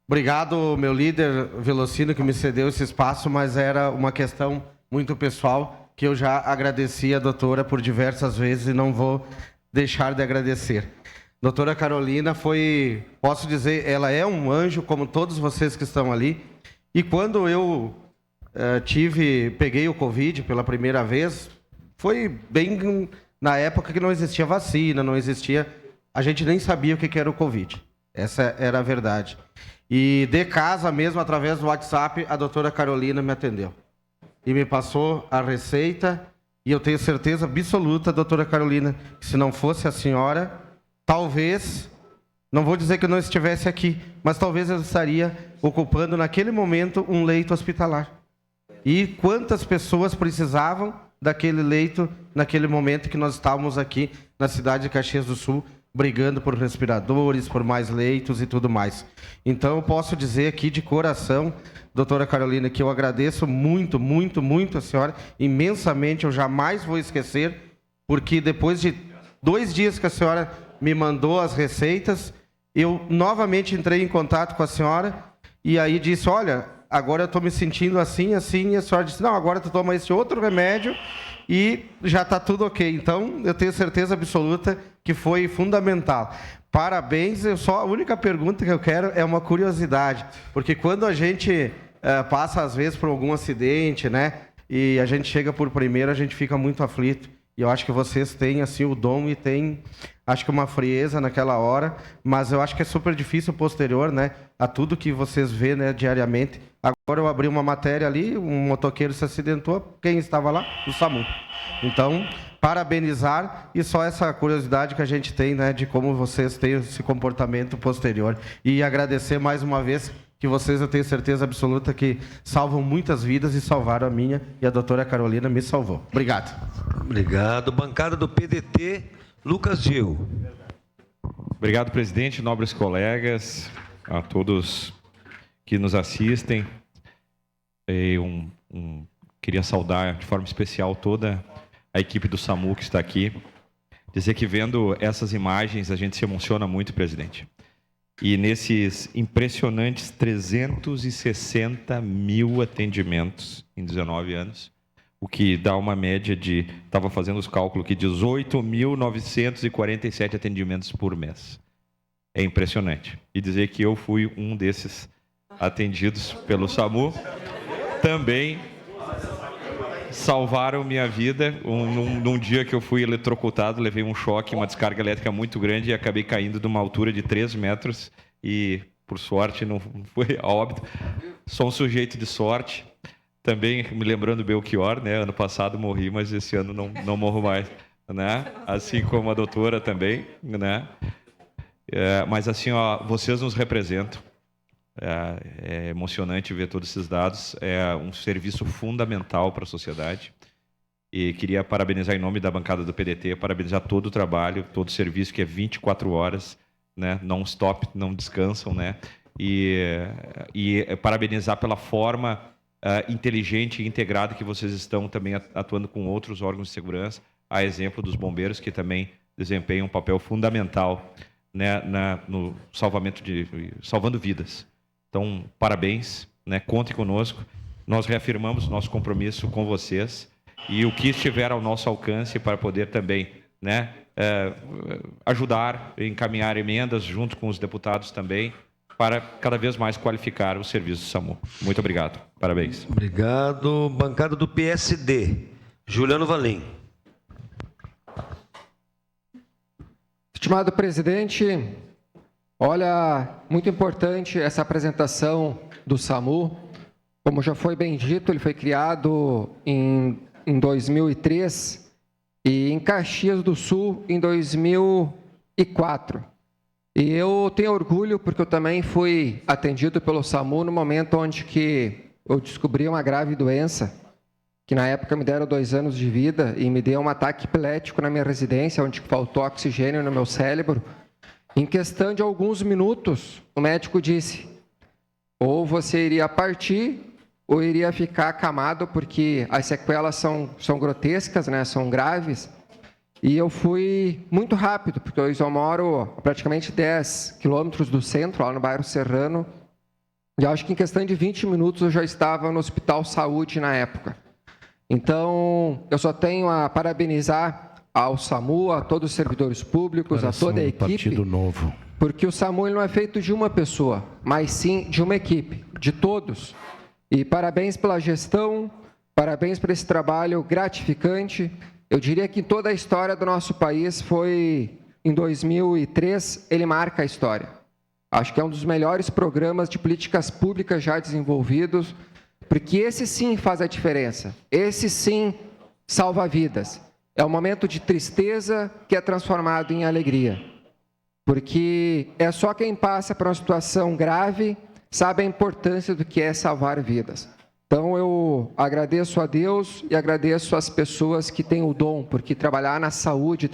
Obrigado, meu líder Velocino, que me cedeu esse espaço, mas era uma questão muito pessoal, que eu já agradeci a doutora por diversas vezes e não vou deixar de agradecer. Doutora Carolina foi, posso dizer, ela é um anjo, como todos vocês que estão ali. E quando eu peguei o Covid pela primeira vez, foi bem na época que não existia vacina, não existia a gente nem sabia o que era o Covid. Essa era a verdade. E de casa mesmo, através do WhatsApp, a doutora Carolina me atendeu. E me passou a receita, e eu tenho certeza absoluta, doutora Carolina, que se não fosse a senhora, talvez, não vou dizer que eu não estivesse aqui, mas talvez eu estaria ocupando naquele momento um leito hospitalar. E quantas pessoas precisavam daquele leito naquele momento que nós estávamos aqui na cidade de Caxias do Sul, brigando por respiradores, por mais leitos e tudo mais. Então, eu posso dizer aqui de coração, doutora Carolina, que eu agradeço muito, muito, muito a senhora, imensamente, eu jamais vou esquecer, porque depois de 2 dias que a senhora me mandou as receitas, eu novamente entrei em contato com a senhora e aí disse, olha, agora eu estou me sentindo assim, assim, e a senhora disse, não, agora tu toma esse outro remédio e já está tudo ok. Então, eu tenho certeza absoluta que foi fundamental. Parabéns, a única pergunta que eu quero é uma curiosidade, porque quando a gente passa, às vezes, por algum acidente, né, e a gente chega por primeiro, a gente fica muito aflito. E eu acho que vocês têm, assim, o dom e têm, acho que uma frieza naquela hora, mas eu acho que é super difícil posterior, né, a tudo que vocês vê, né, diariamente. Agora eu abri uma matéria ali, um motoqueiro se acidentou, quem estava lá? O SAMU. Então, parabenizar e só essa curiosidade que a gente tem, né, de como vocês têm esse comportamento posterior. E agradecer mais uma vez que vocês, eu tenho certeza absoluta que salvam muitas vidas e salvaram a minha, e a doutora Carolina me salvou. Obrigado. Obrigado. Bancada do PDT, Lucas Gil. Obrigado, presidente, nobres colegas, a todos que nos assistem. Queria saudar de forma especial toda a equipe do SAMU que está aqui. Dizer que vendo essas imagens a gente se emociona muito, presidente. E nesses impressionantes 360 mil atendimentos em 19 anos, o que dá uma média de, estava fazendo os cálculos aqui, 18.947 atendimentos por mês. É impressionante. E dizer que eu fui um desses atendidos pelo SAMU. Também salvaram minha vida. Num dia que eu fui eletrocutado, levei um choque, uma descarga elétrica muito grande e acabei caindo de uma altura de 3 metros e, por sorte, não foi a óbito. Sou um sujeito de sorte. Também me lembrando do Belchior, né? Ano passado morri, mas esse ano não morro mais, né? Assim como a doutora também, né? Mas assim, ó, vocês nos representam. É emocionante ver todos esses dados. É um serviço fundamental para a sociedade. E queria parabenizar em nome da bancada do PDT, parabenizar todo o trabalho, todo o serviço, que é 24 horas, né? Não stop, não descansam, né? E parabenizar pela forma inteligente e integrada que vocês estão também atuando com outros órgãos de segurança, a exemplo dos bombeiros, que também desempenham um papel fundamental, né, no salvando vidas. Então, parabéns, né? Contem conosco. Nós reafirmamos nosso compromisso com vocês e o que estiver ao nosso alcance para poder também, né, ajudar, encaminhar emendas junto com os deputados também, para cada vez mais qualificar o serviço do SAMU. Muito obrigado. Parabéns. Obrigado. Bancada do PSD, Juliano Valim. Estimado presidente, olha, muito importante essa apresentação do SAMU. Como já foi bem dito, ele foi criado em 2003 e em Caxias do Sul em 2004. E eu tenho orgulho porque eu também fui atendido pelo SAMU no momento onde que eu descobri uma grave doença, que na época me deram 2 anos de vida e me deu um ataque epilético na minha residência, onde faltou oxigênio no meu cérebro. Em questão de alguns minutos, o médico disse, ou você iria partir ou iria ficar acamado, porque as sequelas são grotescas, né? São graves. E eu fui muito rápido, porque eu moro praticamente 10 quilômetros do centro, lá no bairro Serrano. E acho que em questão de 20 minutos eu já estava no Hospital Saúde na época. Então, eu só tenho a parabenizar ao SAMU, a todos os servidores públicos, a toda a equipe. Partido Novo. Porque o SAMU ele não é feito de uma pessoa, mas sim de uma equipe, de todos. E parabéns pela gestão, parabéns por esse trabalho gratificante. Eu diria que toda a história do nosso país foi em 2003, ele marca a história. Acho que é um dos melhores programas de políticas públicas já desenvolvidos, porque esse sim faz a diferença. Esse sim salva vidas. É um momento de tristeza que é transformado em alegria. Porque é só quem passa por uma situação grave sabe a importância do que é salvar vidas. Então, eu agradeço a Deus e agradeço as pessoas que têm o dom, porque trabalhar na saúde,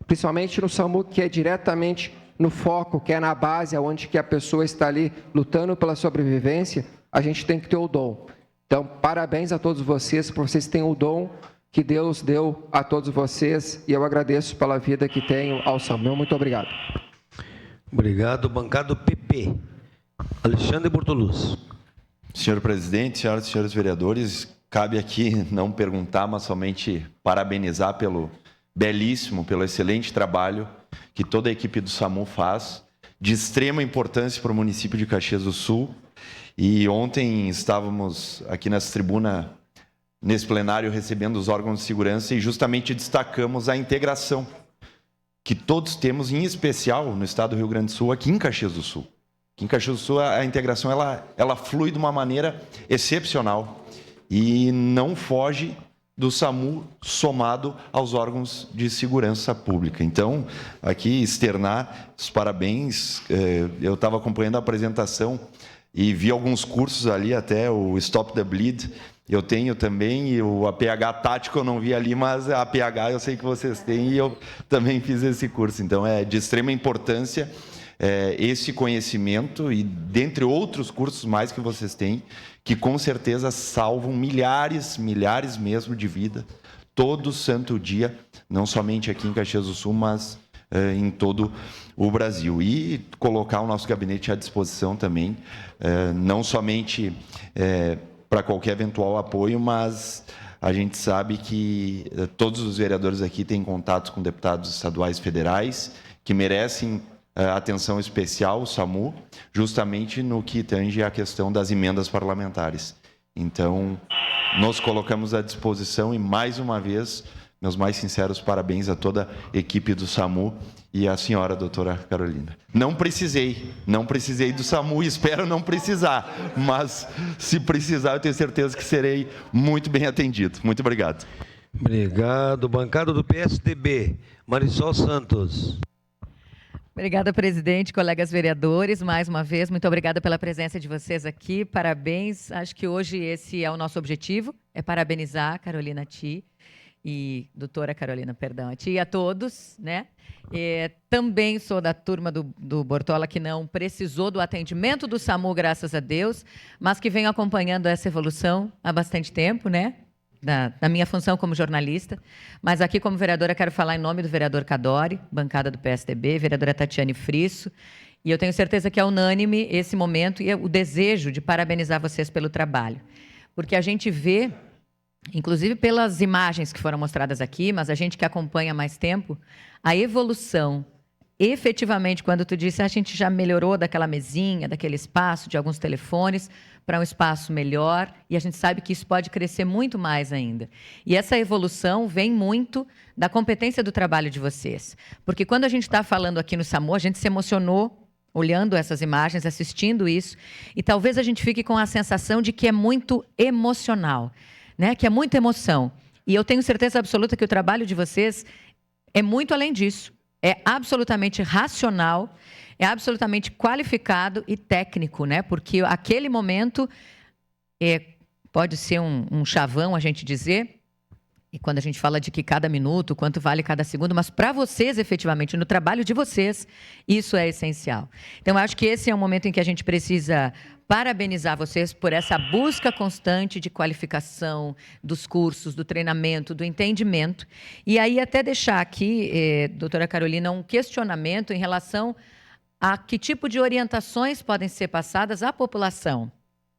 principalmente no SAMU, que é diretamente no foco, que é na base, onde que a pessoa está ali lutando pela sobrevivência, a gente tem que ter o dom. Então, parabéns a todos vocês, por vocês terem o dom que Deus deu a todos vocês, e eu agradeço pela vida que tenho ao SAMU. Muito obrigado. Obrigado. Bancada PP. Alexandre Bortoluz. Senhor presidente, senhoras e senhores vereadores, cabe aqui não perguntar, mas somente parabenizar pelo excelente trabalho que toda a equipe do SAMU faz, de extrema importância para o município de Caxias do Sul. E ontem estávamos aqui nessa tribuna, nesse plenário, recebendo os órgãos de segurança e justamente destacamos a integração que todos temos, em especial no estado do Rio Grande do Sul, aqui em Caxias do Sul. Aqui em Caxias do Sul, a integração ela flui de uma maneira excepcional e não foge do SAMU somado aos órgãos de segurança pública. Então, aqui externar os parabéns. Eu estava acompanhando a apresentação e vi alguns cursos ali, até o Stop the Bleed. Eu tenho também, e o APH tático eu não vi ali, mas a APH eu sei que vocês têm e eu também fiz esse curso. Então, é de extrema importância esse conhecimento e, dentre outros cursos mais que vocês têm, que com certeza salvam milhares mesmo de vida, todo santo dia, não somente aqui em Caxias do Sul, mas em todo o Brasil. E colocar o nosso gabinete à disposição também, não somente para qualquer eventual apoio, mas a gente sabe que todos os vereadores aqui têm contatos com deputados estaduais e federais que merecem atenção especial, o SAMU, justamente no que tange a questão das emendas parlamentares. Então, nos colocamos à disposição e, mais uma vez, meus mais sinceros parabéns a toda a equipe do SAMU e à senhora, doutora Carolina. Não precisei do SAMU e espero não precisar, mas se precisar, eu tenho certeza que serei muito bem atendido. Muito obrigado. Obrigado. Bancada do PSDB, Marisol Santos. Obrigada, presidente, colegas vereadores. Mais uma vez, muito obrigada pela presença de vocês aqui. Parabéns. Acho que hoje esse é o nosso objetivo, é parabenizar a Carolina, a ti doutora Carolina, perdão, a ti e a todos, né? Também sou da turma do Bortola, que não precisou do atendimento do SAMU, graças a Deus, mas que venho acompanhando essa evolução há bastante tempo, né? Da minha função como jornalista, mas aqui como vereadora quero falar em nome do vereador Cadore, bancada do PSDB, vereadora Tatiane Frisso, e eu tenho certeza que é unânime esse momento e o desejo de parabenizar vocês pelo trabalho, porque a gente vê, inclusive pelas imagens que foram mostradas aqui, mas a gente que acompanha há mais tempo, a evolução. Efetivamente, quando tu disse, a gente já melhorou daquela mesinha, daquele espaço, de alguns telefones, para um espaço melhor, e a gente sabe que isso pode crescer muito mais ainda. E essa evolução vem muito da competência do trabalho de vocês. Porque quando a gente está falando aqui no SAMU, a gente se emocionou olhando essas imagens, assistindo isso, e talvez a gente fique com a sensação de que é muito emocional, né? Que é muita emoção. E eu tenho certeza absoluta que o trabalho de vocês é muito além disso. É absolutamente racional, é absolutamente qualificado e técnico, né? Porque aquele momento pode ser um chavão, a gente dizer, e quando a gente fala de que cada minuto, quanto vale cada segundo, mas para vocês, efetivamente, no trabalho de vocês, isso é essencial. Então, eu acho que esse é um momento em que a gente precisa parabenizar vocês por essa busca constante de qualificação dos cursos, do treinamento, do entendimento. E aí até deixar aqui, doutora Carolina, um questionamento em relação a que tipo de orientações podem ser passadas à população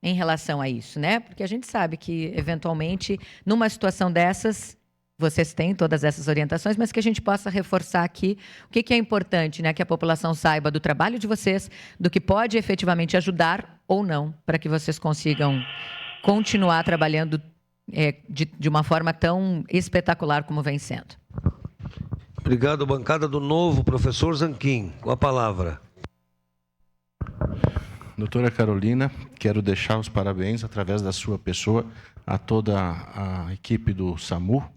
em relação a isso, né? Porque a gente sabe que, eventualmente, numa situação dessas, vocês têm todas essas orientações, mas que a gente possa reforçar aqui o que é importante, né? Que a população saiba do trabalho de vocês, do que pode efetivamente ajudar ou não, para que vocês consigam continuar trabalhando de uma forma tão espetacular como vem sendo. Obrigado, bancada do Novo, professor Zanquim, com a palavra. Doutora Carolina, quero deixar os parabéns, através da sua pessoa, a toda a equipe do SAMU.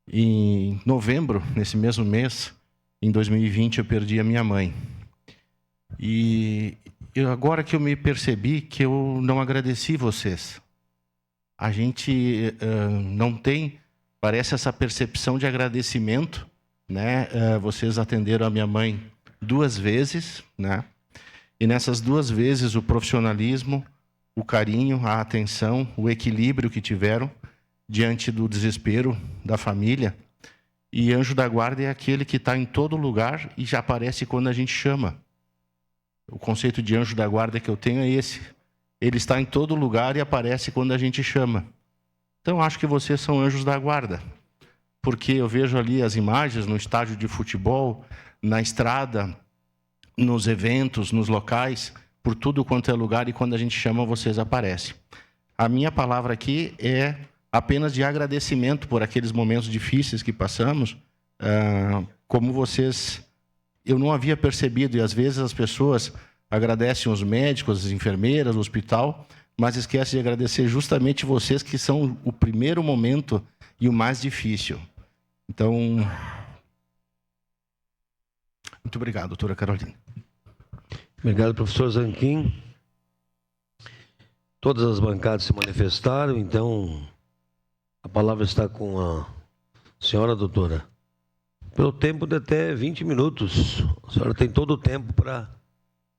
Em novembro, nesse mesmo mês, em 2020, eu perdi a minha mãe. E agora que eu me percebi que eu não agradeci vocês. A gente não tem, parece, essa percepção de agradecimento, né? Vocês atenderam a minha mãe 2 vezes, né? E nessas 2 vezes o profissionalismo, o carinho, a atenção, o equilíbrio que tiveram diante do desespero da família. E anjo da guarda é aquele que está em todo lugar e já aparece quando a gente chama. O conceito de anjo da guarda que eu tenho é esse. Ele está em todo lugar e aparece quando a gente chama. Então, acho que vocês são anjos da guarda. Porque eu vejo ali as imagens no estádio de futebol, na estrada, nos eventos, nos locais, por tudo quanto é lugar, e quando a gente chama, vocês aparecem. A minha palavra aqui é apenas de agradecimento por aqueles momentos difíceis que passamos. Como vocês... Eu não havia percebido, e às vezes as pessoas agradecem os médicos, as enfermeiras, o hospital, mas esquecem de agradecer justamente vocês, que são o primeiro momento e o mais difícil. Então, muito obrigado, doutora Carolina. Obrigado, professor Zanquim. Todas as bancadas se manifestaram, então a palavra está com a senhora, doutora. Pelo tempo de até 20 minutos. A senhora tem todo o tempo para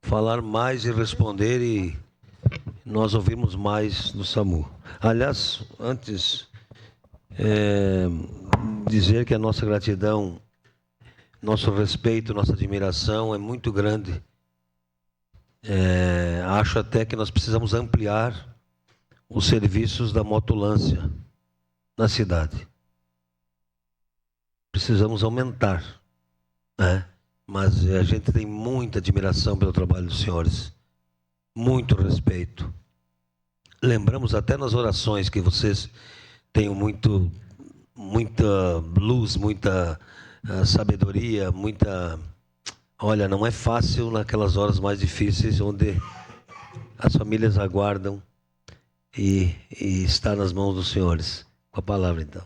falar mais e responder, e nós ouvimos mais do SAMU. Aliás, antes, dizer que a nossa gratidão, nosso respeito, nossa admiração é muito grande. Acho até que nós precisamos ampliar os serviços da motolância na cidade. Precisamos aumentar, né? Mas a gente tem muita admiração pelo trabalho dos senhores, muito respeito. Lembramos até nas orações que vocês têm muita luz, muita sabedoria, muita... Olha, não é fácil naquelas horas mais difíceis, onde as famílias aguardam e está nas mãos dos senhores. Com a palavra, então.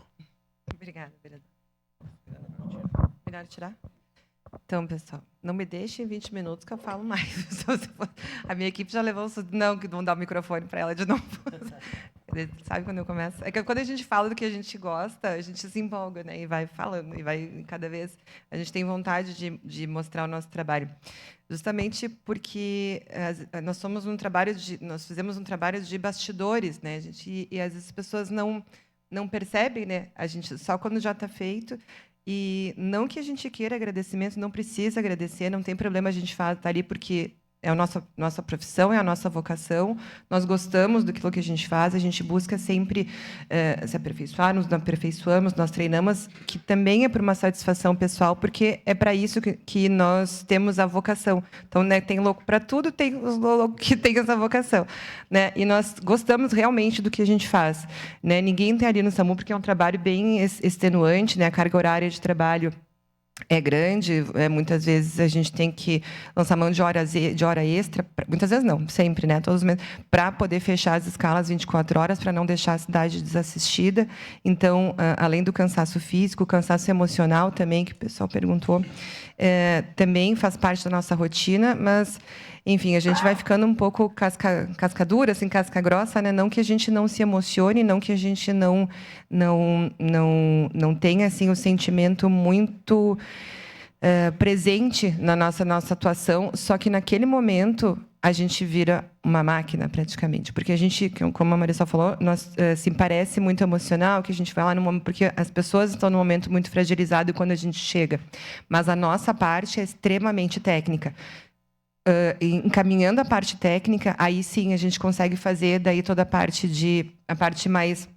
Obrigada, vereador. Melhor tirar? Então, pessoal, não me deixem 20 minutos que eu falo mais. A minha equipe já levou... Não, que vão dar o microfone para ela de novo. Sabe quando eu começo? É que quando a gente fala do que a gente gosta, a gente se empolga, né? E vai falando, e vai cada vez... A gente tem vontade de mostrar o nosso trabalho. Justamente porque nós somos nós fizemos um trabalho de bastidores, né? E às vezes as pessoas não percebem, né? A gente só quando já está feito. E não que a gente queira agradecimento, não precisa agradecer, não tem problema, a gente está ali porque é a nossa profissão, é a nossa vocação, nós gostamos daquilo que a gente faz, a gente busca sempre se aperfeiçoar, nos aperfeiçoamos, nós treinamos, que também é por uma satisfação pessoal, porque é para isso que nós temos a vocação. Então, né, tem louco para tudo, tem os loucos que tem essa vocação, né? E nós gostamos realmente do que a gente faz, né? Ninguém está ali no SAMU porque é um trabalho bem extenuante, né? A carga horária de trabalho é grande, muitas vezes a gente tem que lançar mão de hora extra, muitas vezes não, sempre, né, todos os meses, para poder fechar as escalas 24 horas, para não deixar a cidade desassistida. Então, além do cansaço físico, o cansaço emocional também, que o pessoal perguntou, também faz parte da nossa rotina, mas, enfim, a gente vai ficando um pouco casca dura, assim, casca grossa, né? Não que a gente não se emocione, não que a gente não tenha assim, o sentimento muito presente na nossa atuação, só que naquele momento a gente vira uma máquina praticamente, porque a gente, como a Marisol falou, nós assim, parece muito emocional, que a gente vai lá no momento, porque as pessoas estão num momento muito fragilizado quando a gente chega, mas a nossa parte é extremamente técnica. Encaminhando a parte técnica, aí sim a gente consegue fazer daí toda a parte mais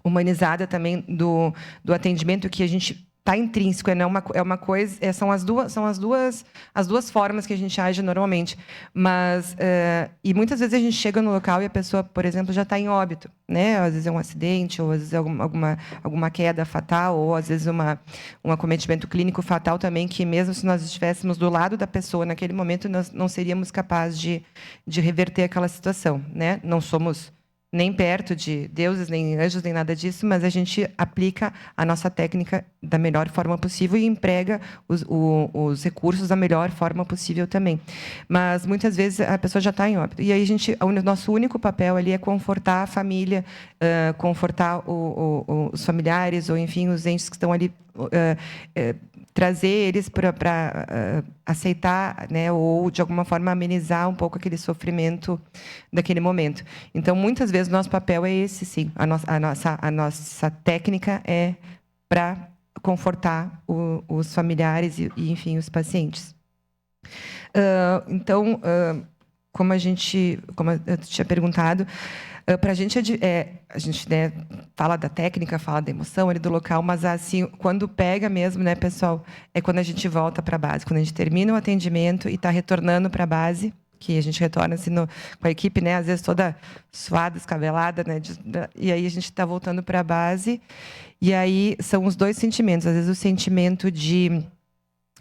humanizada também do atendimento, que a gente intrínseco, é uma coisa, são as duas formas que a gente age normalmente, mas e muitas vezes a gente chega no local e a pessoa, por exemplo, já está em óbito, né? Às vezes é um acidente, ou às vezes é alguma queda fatal, ou às vezes um acometimento clínico fatal também, que mesmo se nós estivéssemos do lado da pessoa naquele momento, nós não seríamos capazes de reverter aquela situação, né? Não somos nem perto de deuses, nem anjos, nem nada disso, mas a gente aplica a nossa técnica da melhor forma possível e emprega os recursos da melhor forma possível também. Mas, muitas vezes, a pessoa já está em óbito. E aí, o nosso único papel ali é confortar a família, confortar os familiares, ou, enfim, os entes que estão ali, trazer eles para aceitar, né, ou, de alguma forma, amenizar um pouco aquele sofrimento daquele momento. Então, muitas vezes, o nosso papel é esse, sim. A nossa técnica é para confortar os familiares e, enfim, os pacientes. Então, como eu tinha perguntado, para a gente, né, fala da técnica, fala da emoção ali do local, mas assim, quando pega mesmo, né, pessoal, é quando a gente volta para a base, quando a gente termina o atendimento e está retornando para a base, que a gente retorna assim com a equipe, né, às vezes toda suada, descabelada, né, e aí a gente está voltando para a base, e aí são os dois sentimentos, às vezes o sentimento de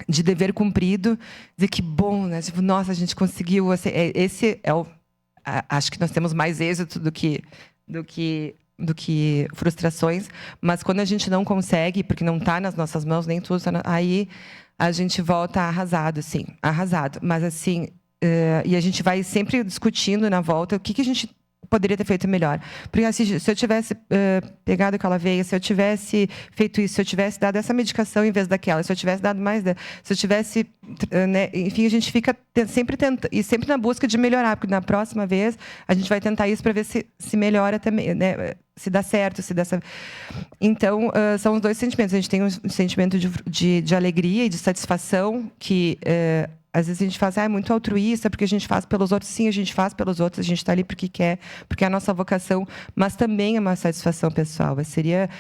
dever cumprido, dizer que bom, né, tipo, nossa, a gente conseguiu, assim, esse é o... Acho que nós temos mais êxito do que frustrações, mas quando a gente não consegue, porque não está nas nossas mãos, nem tudo, aí a gente volta arrasado, sim, arrasado. Mas assim, e a gente vai sempre discutindo na volta o que a gente poderia ter feito melhor. Porque assim, se eu tivesse pegado aquela veia, se eu tivesse feito isso, se eu tivesse dado essa medicação em vez daquela, se eu tivesse dado mais, se eu tivesse, né, enfim, a gente fica sempre tentando, e sempre na busca de melhorar, porque na próxima vez a gente vai tentar isso para ver se melhora também, né, se dá certo, se dá certo. Então, são os dois sentimentos. A gente tem um sentimento de alegria e de satisfação que... às vezes a gente faz, é muito altruísta, porque a gente faz pelos outros. Sim, a gente faz pelos outros, a gente está ali porque quer, porque é a nossa vocação, mas também é uma satisfação pessoal. Seria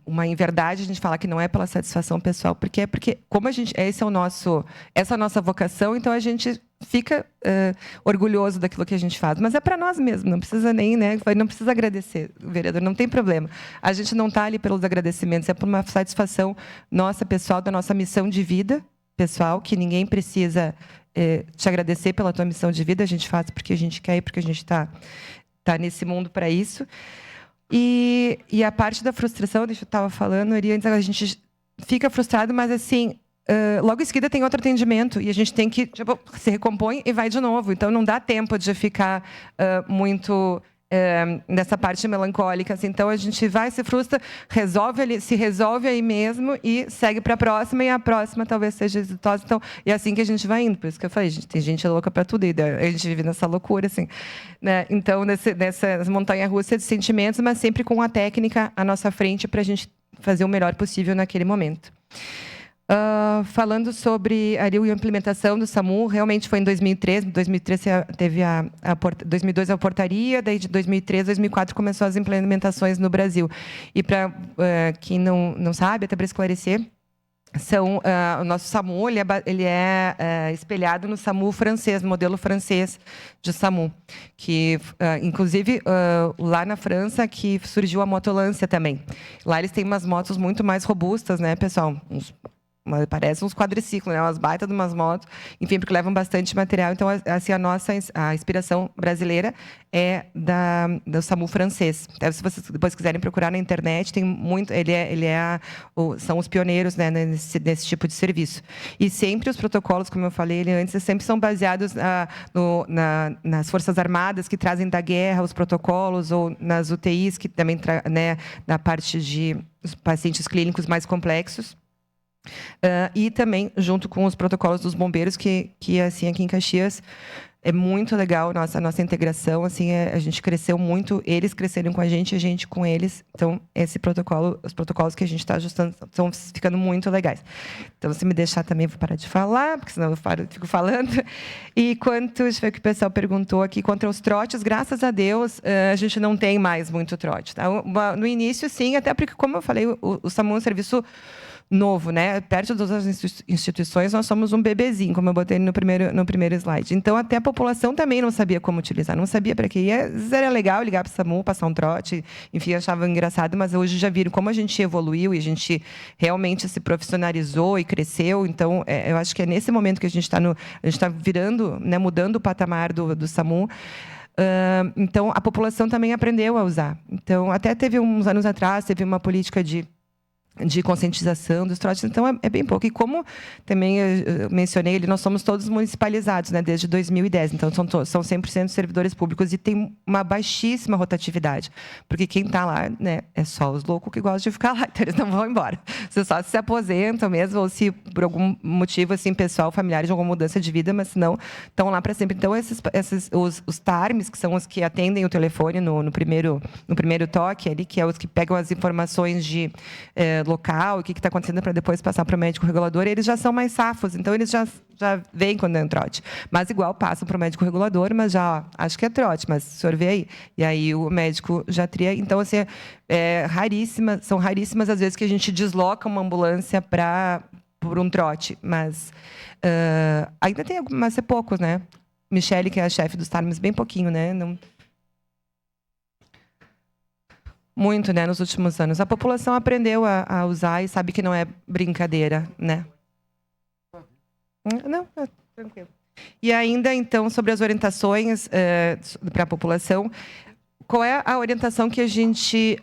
uma inverdade a gente falar que não é pela satisfação pessoal, porque como a gente, essa é a nossa vocação, então a gente fica orgulhoso daquilo que a gente faz, mas é para nós mesmos, não precisa nem, né, não precisa agradecer, vereador, não tem problema. A gente não está ali pelos agradecimentos, é por uma satisfação nossa pessoal, da nossa missão de vida pessoal, que ninguém precisa te agradecer pela tua missão de vida, a gente faz porque a gente quer e porque a gente está nesse mundo para isso. E a parte da frustração, deixa eu estava falando, antes a gente fica frustrado, mas assim, logo em seguida tem outro atendimento e a gente tem que, tipo, se recompõe e vai de novo. Então não dá tempo de ficar muito nessa parte melancólica. Assim. Então a gente vai, se frustra, se resolve aí mesmo e segue para a próxima, e a próxima talvez seja exitosa. Então, e é assim que a gente vai indo. Por isso que eu falei, tem gente louca para tudo, e a gente vive nessa loucura, assim. Né? Então, nessa montanha-russa de sentimentos, mas sempre com a técnica à nossa frente para a gente fazer o melhor possível naquele momento. Falando sobre a implementação do SAMU, realmente foi em 2003. Em 2003 teve 2002 a portaria, daí de 2003 a 2004 começou as implementações no Brasil. E para quem não sabe, até para esclarecer, o nosso SAMU ele é espelhado no SAMU francês, no modelo francês de SAMU, que inclusive lá na França que surgiu a motolância também. Lá eles têm umas motos muito mais robustas, né, pessoal? Parece uns quadriciclos, né? Umas baitas de umas motos, enfim, porque levam bastante material. Então, assim, a inspiração brasileira é do SAMU francês. Então, se vocês depois quiserem procurar na internet, tem muito. São os pioneiros, né, nesse tipo de serviço. E sempre os protocolos, como eu falei antes, sempre são baseados nas Forças Armadas que trazem da guerra os protocolos, ou nas UTIs que também, né, na parte de pacientes clínicos mais complexos. E também junto com os protocolos dos bombeiros, que assim, aqui em Caxias, É muito legal a nossa integração, assim, a gente cresceu muito, eles cresceram com a gente com eles. Então, os protocolos que a gente está ajustando estão ficando muito legais. Então, se me deixar também, vou parar de falar, porque senão eu fico falando. E deixa eu ver o que o pessoal perguntou aqui, contra os trotes, graças a Deus, a gente não tem mais muito trote. Tá? No início, sim, até porque, como eu falei, o SAMU é um serviço novo, né? Perto das outras instituições, nós somos um bebezinho, como eu botei no primeiro slide. Então, até a população também não sabia como utilizar, não sabia para quê. E era legal ligar para o SAMU, passar um trote, enfim, achava engraçado, mas hoje já viram como a gente evoluiu e a gente realmente se profissionalizou e cresceu. Então, eu acho que é nesse momento que a gente está virando, né, mudando o patamar do SAMU. Então, a população também aprendeu a usar. Então, até teve uns anos atrás, teve uma política de conscientização dos trotes, então é bem pouco. E como também eu mencionei, nós somos todos municipalizados, né, desde 2010, então são 100% servidores públicos e tem uma baixíssima rotatividade, porque quem está lá, né, é só os loucos que gostam de ficar lá, então eles não vão embora. Você só se aposentam mesmo, ou se por algum motivo assim, pessoal, familiar, de alguma mudança de vida, mas não, estão lá para sempre. Então, os TARMs, que são os que atendem o telefone no primeiro toque, ali, que é os que pegam as informações de local, o que está acontecendo para depois passar para o médico regulador, eles já são mais safos, então eles já veem quando é um trote. Mas igual passam para o médico regulador, mas já acho que é trote, mas o senhor vê aí. E aí o médico já tria. Então, assim, são raríssimas as vezes que a gente desloca uma ambulância por um trote, mas ainda tem algumas, mas é poucos, né? Michele, que é a chefe dos TARMs, bem pouquinho, né? Não... Muito, né, nos últimos anos. A população aprendeu a usar e sabe que não é brincadeira, né? Não, tranquilo. E ainda, então, sobre as orientações para a população, qual é a orientação que a gente...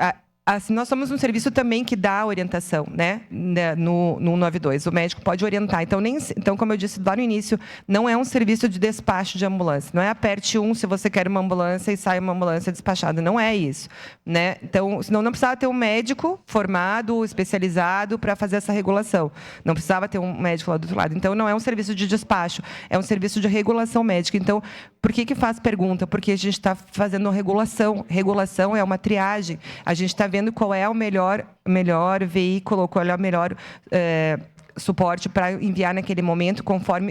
Assim, nós somos um serviço também que dá orientação, né, no 192. O médico pode orientar. Então, como eu disse lá no início, não é um serviço de despacho de ambulância. Não é aperte 1 se você quer uma ambulância e sai uma ambulância despachada. Não é isso, né? Então, senão não precisava ter um médico formado, especializado para fazer essa regulação. Não precisava ter um médico lá do outro lado. Então, não é um serviço de despacho, é um serviço de regulação médica. Então, por que faz pergunta? Porque a gente está fazendo regulação. Regulação é uma triagem. A gente está vendo qual é o melhor veículo, qual é o melhor suporte para enviar naquele momento,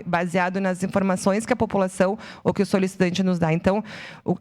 baseado nas informações que a população ou que o solicitante nos dá. Então,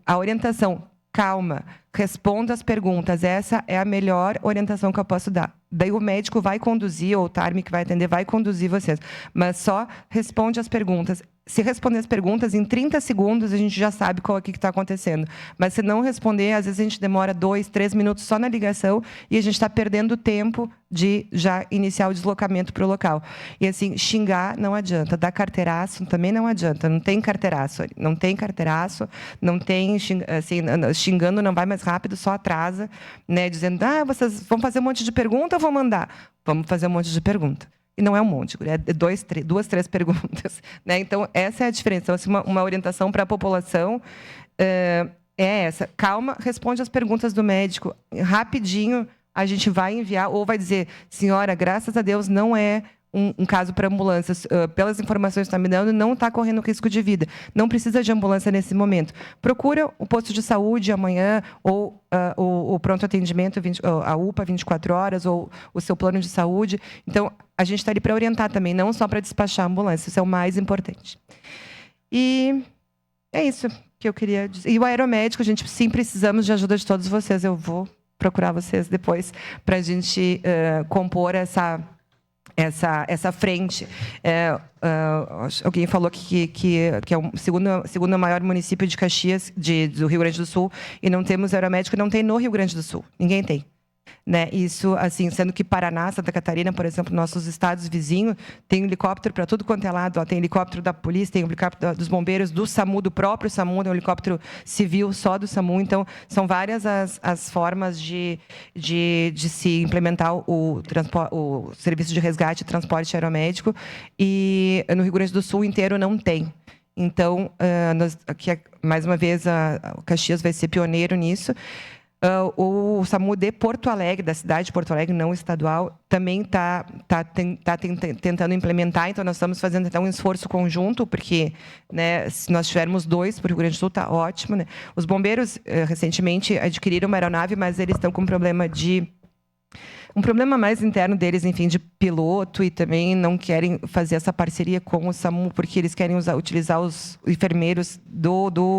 a orientação, calma, responda as perguntas. Essa é a melhor orientação que eu posso dar. Daí o médico vai conduzir, ou o TARM que vai atender, vai conduzir vocês. Mas só responde as perguntas. Se responder as perguntas, em 30 segundos, a gente já sabe qual é que está acontecendo. Mas se não responder, às vezes a gente demora 2, 3 minutos só na ligação e a gente está perdendo tempo de já iniciar o deslocamento para o local. E assim, xingar não adianta, dar carteiraço também não adianta. Não tem carteiraço, não tem assim, xingando não vai mais rápido, só atrasa, né, dizendo, vocês vão fazer um monte de pergunta ou vão mandar? Vamos fazer um monte de pergunta. E não é um monte, é 2, 3 perguntas, né? Então, essa é a diferença. Então, assim, uma orientação para a população é essa. Calma, responde as perguntas do médico. Rapidinho, a gente vai enviar, ou vai dizer, senhora, graças a Deus, não é um caso para ambulâncias. Pelas informações que está me dando, não está correndo risco de vida. Não precisa de ambulância nesse momento. Procura o posto de saúde amanhã, ou o pronto atendimento, a UPA 24 horas, ou o seu plano de saúde. Então, a gente está ali para orientar também, não só para despachar a ambulância. Isso é o mais importante. E é isso que eu queria dizer. E o aeromédico, a gente sim precisamos de ajuda de todos vocês. Eu vou procurar vocês depois para a gente compor essa frente. Alguém falou que é o segundo maior município de Caxias, do Rio Grande do Sul, e não temos aeromédico, não tem no Rio Grande do Sul. Ninguém tem. Né? Isso, assim, sendo que Paraná, Santa Catarina, por exemplo, nossos estados vizinhos, tem helicóptero para tudo quanto é lado. Tem helicóptero da polícia, tem helicóptero dos bombeiros, do SAMU, do próprio SAMU, tem um helicóptero civil só do SAMU. Então, são várias as formas de se implementar o serviço de resgate e transporte aeromédico. E no Rio Grande do Sul inteiro não tem. Então, aqui, mais uma vez, o Caxias vai ser pioneiro nisso. O SAMU de Porto Alegre, da cidade de Porto Alegre, não estadual, também está tentando implementar. Então, nós estamos fazendo então, um esforço conjunto, porque, né, se nós tivermos 2 para o Rio Grande do Sul, está ótimo. Né? Os bombeiros, recentemente, adquiriram uma aeronave, mas eles estão com um problema mais interno deles, enfim, de piloto, e também não querem fazer essa parceria com o SAMU, porque eles querem utilizar os enfermeiros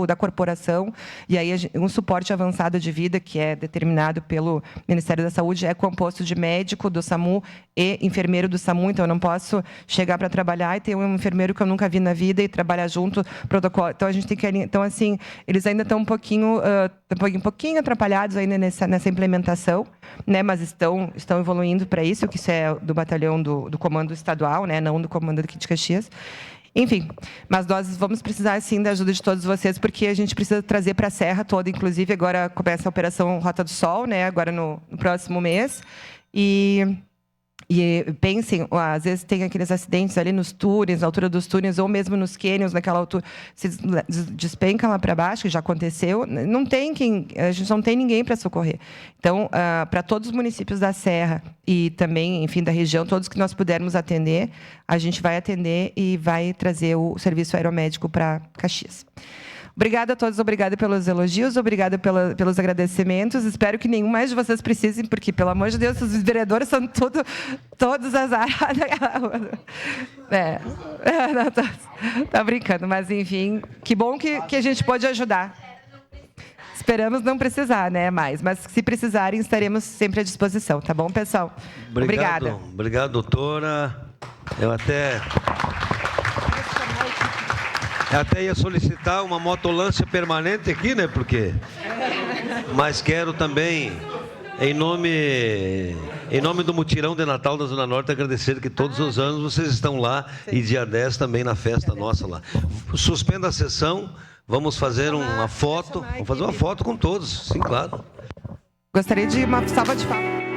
da corporação, e aí um suporte avançado de vida, que é determinado pelo Ministério da Saúde, é composto de médico do SAMU e enfermeiro do SAMU, então eu não posso chegar para trabalhar e ter um enfermeiro que eu nunca vi na vida e trabalhar junto, protocolo. Então, a gente tem que... Então, assim, eles ainda estão um pouquinho atrapalhados ainda nessa implementação, né, mas estão evoluindo para isso, que isso é do batalhão do comando estadual, né, não do comando aqui de Caxias. Enfim, mas nós vamos precisar, sim, da ajuda de todos vocês, porque a gente precisa trazer para a Serra toda, inclusive agora começa a Operação Rota do Sol, né, agora no próximo mês, e pensem, às vezes tem aqueles acidentes ali nos túneis, na altura dos túneis, ou mesmo nos cânions, naquela altura, se despenca lá para baixo, que já aconteceu, a gente não tem ninguém para socorrer. Então, para todos os municípios da Serra e também, enfim, da região, todos que nós pudermos atender, a gente vai atender e vai trazer o serviço aeromédico para Caxias. Obrigada a todos, obrigada pelos elogios, obrigada pelos agradecimentos. Espero que nenhum mais de vocês precisem, porque, pelo amor de Deus, os vereadores são todos azarados. Tá brincando, mas, enfim, que bom que a gente pode ajudar. Esperamos não precisar, né, mais, mas se precisarem, estaremos sempre à disposição, tá bom, pessoal? Obrigada. Obrigado, doutora. Eu até ia solicitar uma motolância permanente aqui, né? Porque... Mas quero também, em nome do mutirão de Natal da Zona Norte, agradecer que todos os anos vocês estão lá e dia 10 também na festa nossa lá. Suspenda a sessão, vamos fazer uma foto. Vamos fazer uma foto com todos, sim, claro. Gostaria de uma salva de palmas.